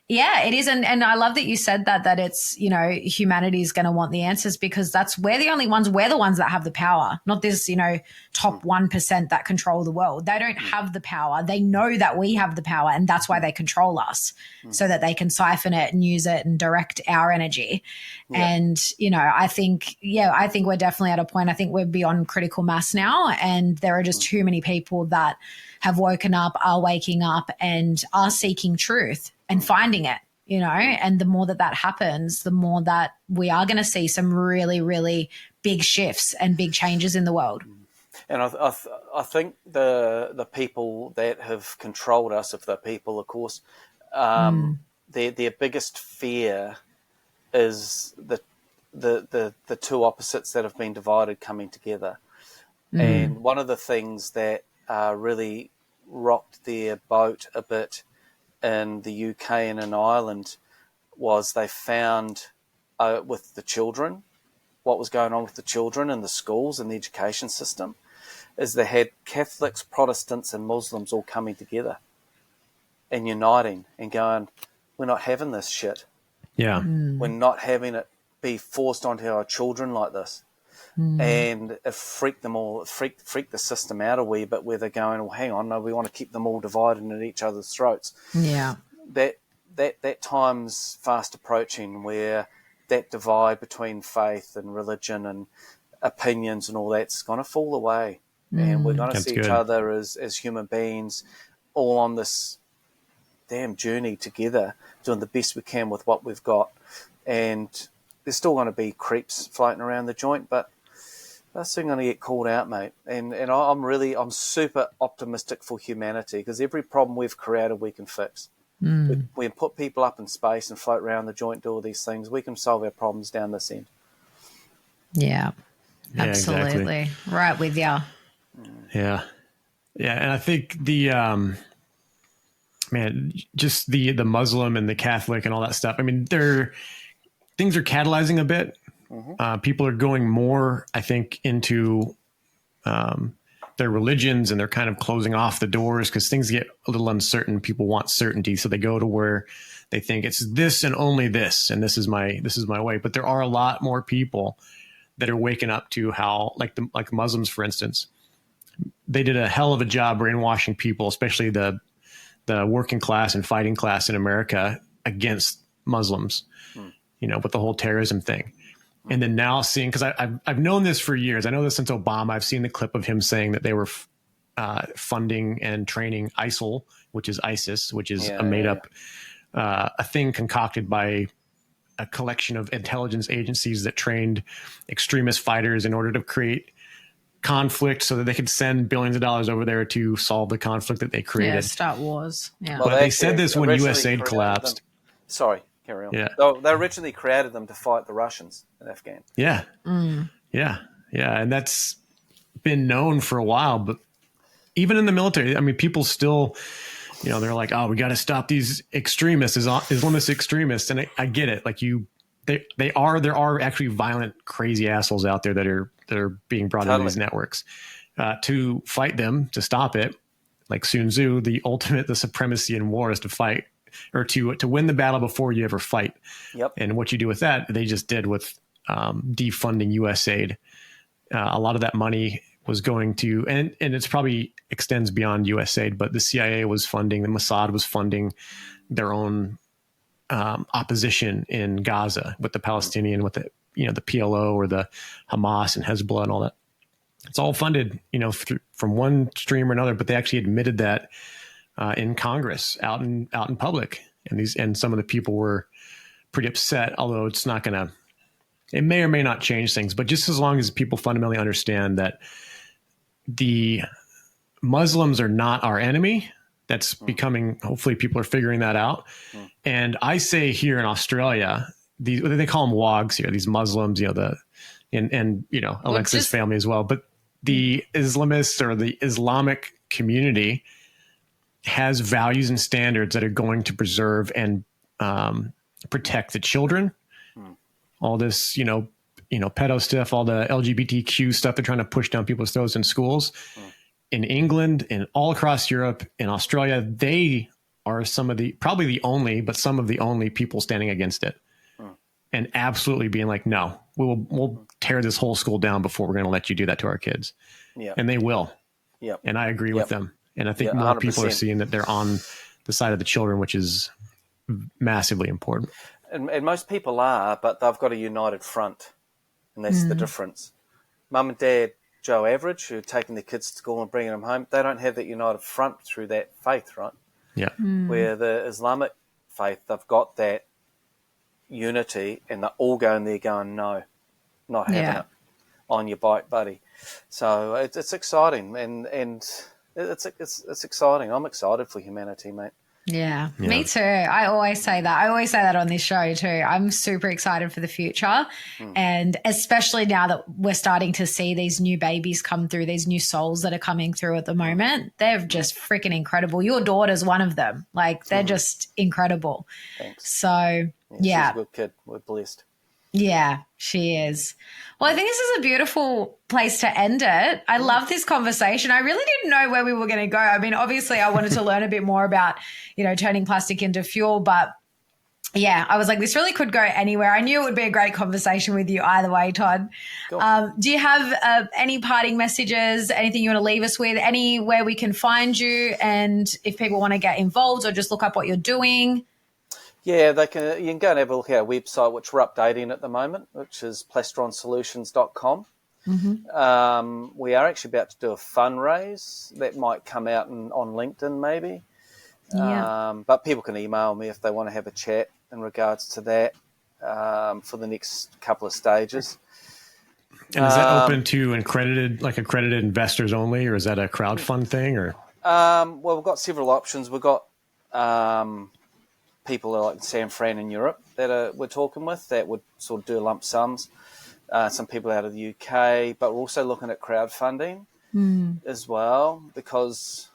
Speaker 2: Yeah, it is. And I love that you said that it's, you know, humanity is going to want the answers, because we're the ones that have the power, not this, you know, top 1% that control the world. They don't have the power. They know that we have the power, and that's why they control us, so that they can siphon it and use it and direct our energy. Yeah. And, you know, I think we're definitely at a point, I think we're beyond critical mass now, and there are just too many people that have woken up, are waking up, and are seeking truth and finding it, you know, and the more that happens, the more that we are going to see some really, really big shifts and big changes in the world.
Speaker 3: And I think the people that have controlled us, if they're people, of course, their biggest fear is the two opposites that have been divided coming together. And one of the things that really rocked their boat a bit in the UK and in Ireland was they found with the children, what was going on with the children in the schools and the education system, is they had Catholics, Protestants and Muslims all coming together and uniting and going, we're not having this shit. Yeah. We're not having it be forced onto our children like this. And it freaked them all, freaked the system out a wee bit, where they're going, well, hang on, no, we want to keep them all divided at each other's throats. Yeah. That time's fast approaching, where that divide between faith and religion and opinions and all that's going to fall away. And we're going to see each other as human beings, all on this damn journey together, doing the best we can with what we've got. And there's still going to be creeps floating around the joint, but they're soon going to get called out, mate. And I'm super optimistic for humanity, because every problem we've created, we can fix. We can put people up in space and float around the joint, do all these things. We can solve our problems down this end.
Speaker 2: Yeah, absolutely. Exactly. Right with you.
Speaker 1: Yeah. Yeah. And I think just the Muslim and the Catholic and all that stuff, I mean, things are catalyzing a bit. People are going more, I think, into their religions, and they're kind of closing off the doors because things get a little uncertain. People want certainty, so they go to where they think it's this and only this, and this is my way. But there are a lot more people that are waking up to how, like Muslims, for instance, they did a hell of a job brainwashing people, especially the working class and fighting class in America, against Muslims. You know, with the whole terrorism thing. And then now seeing, because I've known this for years. I know this since Obama. I've seen the clip of him saying that they were funding and training ISIL, which is ISIS, which is a made up a thing concocted by a collection of intelligence agencies that trained extremist fighters in order to create conflict so that they could send billions of dollars over there to solve the conflict that they created.
Speaker 2: Yeah, start wars. Yeah.
Speaker 1: Well, but they said this when USAID collapsed.
Speaker 3: Sorry. Carry on. Yeah. They originally created them to fight the Russians in Afghan. Yeah.
Speaker 1: Yeah. And that's been known for a while. But even in the military, I mean, people still, you know, they're like, oh, we got to stop these extremists, Islamist extremists. And I get it. Like there are actually violent, crazy assholes out there that are being brought into these networks to fight them, to stop it. Like Sun Tzu, the supremacy in war is to fight, or to win the battle before you ever fight. Yep. And what you do with that, they just did with defunding USAID. A lot of that money was going to, and it's probably extends beyond USAID, but the CIA was funding, the Mossad was funding their own opposition in Gaza with the Palestinian, with the PLO or the Hamas and Hezbollah and all that. It's all funded, from one stream or another, but they actually admitted that in Congress, out in public, and some of the people were pretty upset. Although it's not going to, it may or may not change things. But just as long as people fundamentally understand that the Muslims are not our enemy, that's becoming. Hopefully, people are figuring that out. And I say here in Australia, they call them WOGs here, these Muslims, and Alexa's family as well, but the Islamists or the Islamic community has values and standards that are going to preserve and protect the children. All this, pedo stuff, all the LGBTQ stuff they're trying to push down people's throats in schools. In England and all across Europe, in Australia, they are some of the some of the only people standing against it, and absolutely being like, no, we'll tear this whole school down before we're going to let you do that to our kids.
Speaker 3: Yeah.
Speaker 1: And they will.
Speaker 3: Yeah.
Speaker 1: And I agree with them. And I think
Speaker 3: Yeah,
Speaker 1: more
Speaker 3: 100%.
Speaker 1: people are seeing that they're on the side of the children, which is massively important.
Speaker 3: And most people are, but they've got a united front, and that's the difference. Mum and Dad, Joe Average, who are taking their kids to school and bringing them home, they don't have that united front through that faith, right?
Speaker 1: Yeah.
Speaker 3: Where the Islamic faith, they've got that unity, and they're all going there going, no, not having it on your bike, buddy. So it's exciting, and it's exciting. I'm excited for humanity, mate.
Speaker 2: Yeah, me too. I always say that. I always say that on this show too. I'm super excited for the future. And especially now that we're starting to see these new babies come through, these new souls that are coming through at the moment. They're just freaking incredible. Your daughter's one of them. Like, they're just incredible.
Speaker 3: Thanks.
Speaker 2: So, yeah.
Speaker 3: She's a good kid. We're blessed.
Speaker 2: Yeah, she is. Well, I think this is a beautiful place to end it. I love this conversation. I really didn't know where we were going to go. I mean, obviously I wanted to learn a bit more about, turning plastic into fuel, but yeah, I was like, this really could go anywhere. I knew it would be a great conversation with you either way, Todd.
Speaker 3: Cool.
Speaker 2: Do you have any parting messages, anything you want to leave us with, anywhere we can find you, and if people want to get involved or just look up what you're doing?
Speaker 3: Yeah, you can go and have a look at our website, which we're updating at the moment, which is plastronsolutions.com. We are actually about to do a fundraise that might come out on LinkedIn maybe. But people can email me if they want to have a chat in regards to that for the next couple of stages.
Speaker 1: And is that open to accredited investors only, or is that a crowdfund thing? Or
Speaker 3: well, we've got several options. We've got people like San Fran in Europe that we're talking with that would sort of do lump sums. Some people out of the UK, but we're also looking at crowdfunding as well, because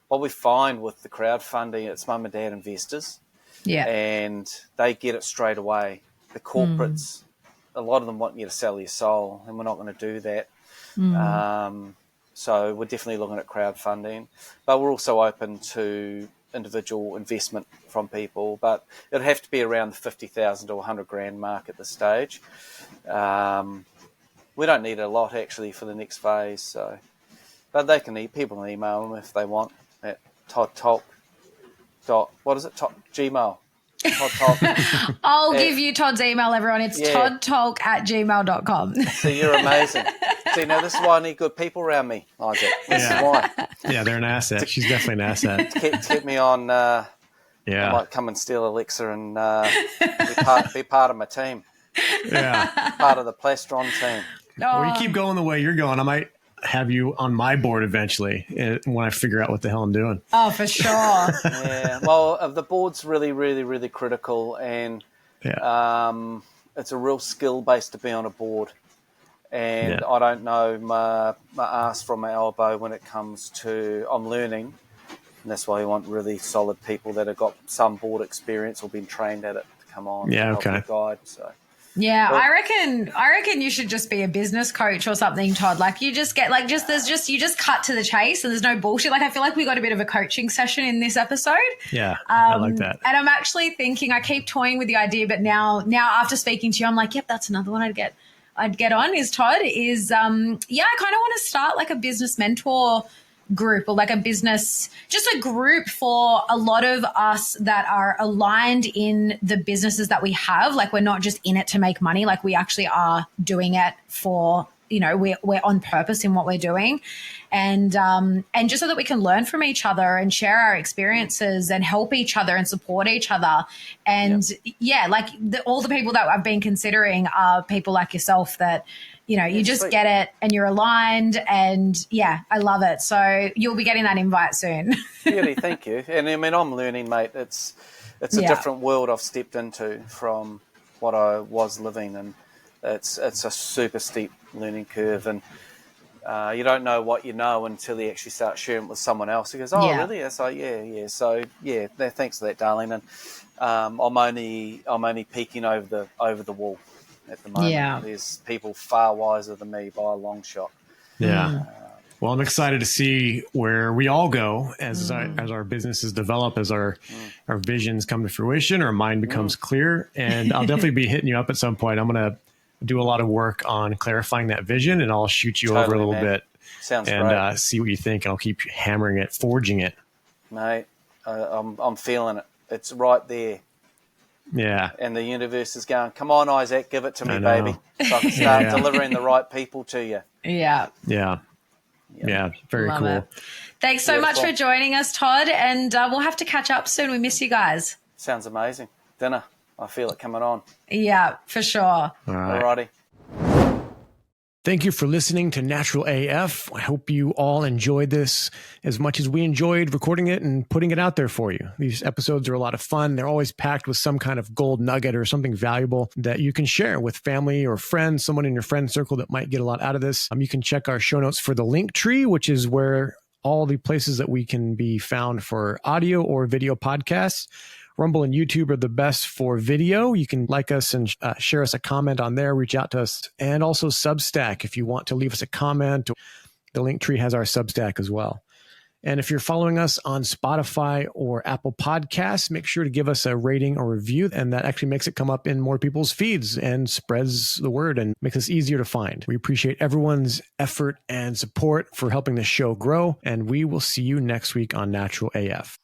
Speaker 3: what we find with the crowdfunding, it's mum and dad investors, and they get it straight away. The corporates, a lot of them want you to sell your soul, and we're not going to do that. So we're definitely looking at crowdfunding, but we're also open to individual investment from people, but it'd have to be around the 50,000 to 100 grand mark at this stage. We don't need a lot actually for the next phase, so but people can email them if they want at Tulk. Gmail. Todd Tulk.
Speaker 2: I'll give you Todd's email, everyone. It's toddtulk@gmail.com.
Speaker 3: So you're amazing. See, now this is why I need good people around me, Isaac. This is why.
Speaker 1: Yeah, they're an asset. She's definitely an asset.
Speaker 3: Keep me on. I might come and steal Alexa and be part of my team.
Speaker 1: Yeah.
Speaker 3: Part of the Plastron team.
Speaker 1: Well, you keep going the way you're going, I might have you on my board eventually when I figure out what the hell I'm doing.
Speaker 2: Oh, for sure.
Speaker 3: Yeah. Well, the board's really, really, really critical, and it's a real skill base to be on a board. And I don't know my ass from my elbow when it comes to I'm learning, and that's why you want really solid people that have got some board experience or been trained at it to come on.
Speaker 1: Yeah,
Speaker 3: and help you guide. So.
Speaker 2: Yeah, I reckon you should just be a business coach or something, Todd. Like, you just get you just cut to the chase and there's no bullshit. Like, I feel like we got a bit of a coaching session in this episode.
Speaker 1: Yeah, I like that.
Speaker 2: And I'm actually thinking, I keep toying with the idea, but now after speaking to you, I'm like, yep, that's another one I'd get on is Todd is, I kind of want to start like a business mentor group, or like just a group for a lot of us that are aligned in the businesses that we have. Like, we're not just in it to make money. Like, we actually are doing it for, we're on purpose in what we're doing. And just so that we can learn from each other and share our experiences and help each other and support each other. And all the people that I've been considering are people like yourself that, you just
Speaker 3: sweet.
Speaker 2: get it and you're aligned, and I love it. So you'll be getting that invite soon.
Speaker 3: Really, thank you. And I mean, I'm learning, mate. It's a different world I've stepped into from what I was living, and it's a super steep learning curve, and you don't know what you know until you actually start sharing it with someone else. He goes, "Oh, really?" It's like, yeah. So thanks for that, darling. And I'm only peeking over the wall at the moment. There's people far wiser than me by a long shot.
Speaker 1: Yeah. Well, I'm excited to see where we all go as our businesses develop, as our visions come to fruition, our mind becomes clear. And I'll definitely be hitting you up at some point. I'm going to do a lot of work on clarifying that vision, and I'll shoot you over a little bit.
Speaker 3: Sounds
Speaker 1: and
Speaker 3: great.
Speaker 1: See what you think. And I'll keep hammering it, forging it.
Speaker 3: Mate, I'm feeling it. It's right there.
Speaker 1: Yeah.
Speaker 3: And the universe is going, come on, Isaac, give it to me,
Speaker 1: I know.
Speaker 3: baby. So I can start delivering the right people to you.
Speaker 2: Yeah.
Speaker 1: Yeah. Very
Speaker 2: Love
Speaker 1: cool.
Speaker 2: it. Thanks so much for joining us, Todd. And we'll have to catch up soon. We miss you guys.
Speaker 3: Sounds amazing. Dinner. I feel it coming on.
Speaker 2: Yeah, for sure.
Speaker 1: All right.
Speaker 3: Alrighty.
Speaker 1: Thank you for listening to Natural AF. I hope you all enjoyed this as much as we enjoyed recording it and putting it out there for you. These episodes are a lot of fun. They're always packed with some kind of gold nugget or something valuable that you can share with family or friends, someone in your friend circle that might get a lot out of this. You can check our show notes for the link tree, which is where all the places that we can be found for audio or video podcasts. Rumble and YouTube are the best for video. You can like us and share us a comment on there, reach out to us, and also Substack if you want to leave us a comment. The link tree has our Substack as well. And if you're following us on Spotify or Apple Podcasts, make sure to give us a rating or review, and that actually makes it come up in more people's feeds and spreads the word and makes us easier to find. We appreciate everyone's effort and support for helping the show grow, and we will see you next week on Natural AF.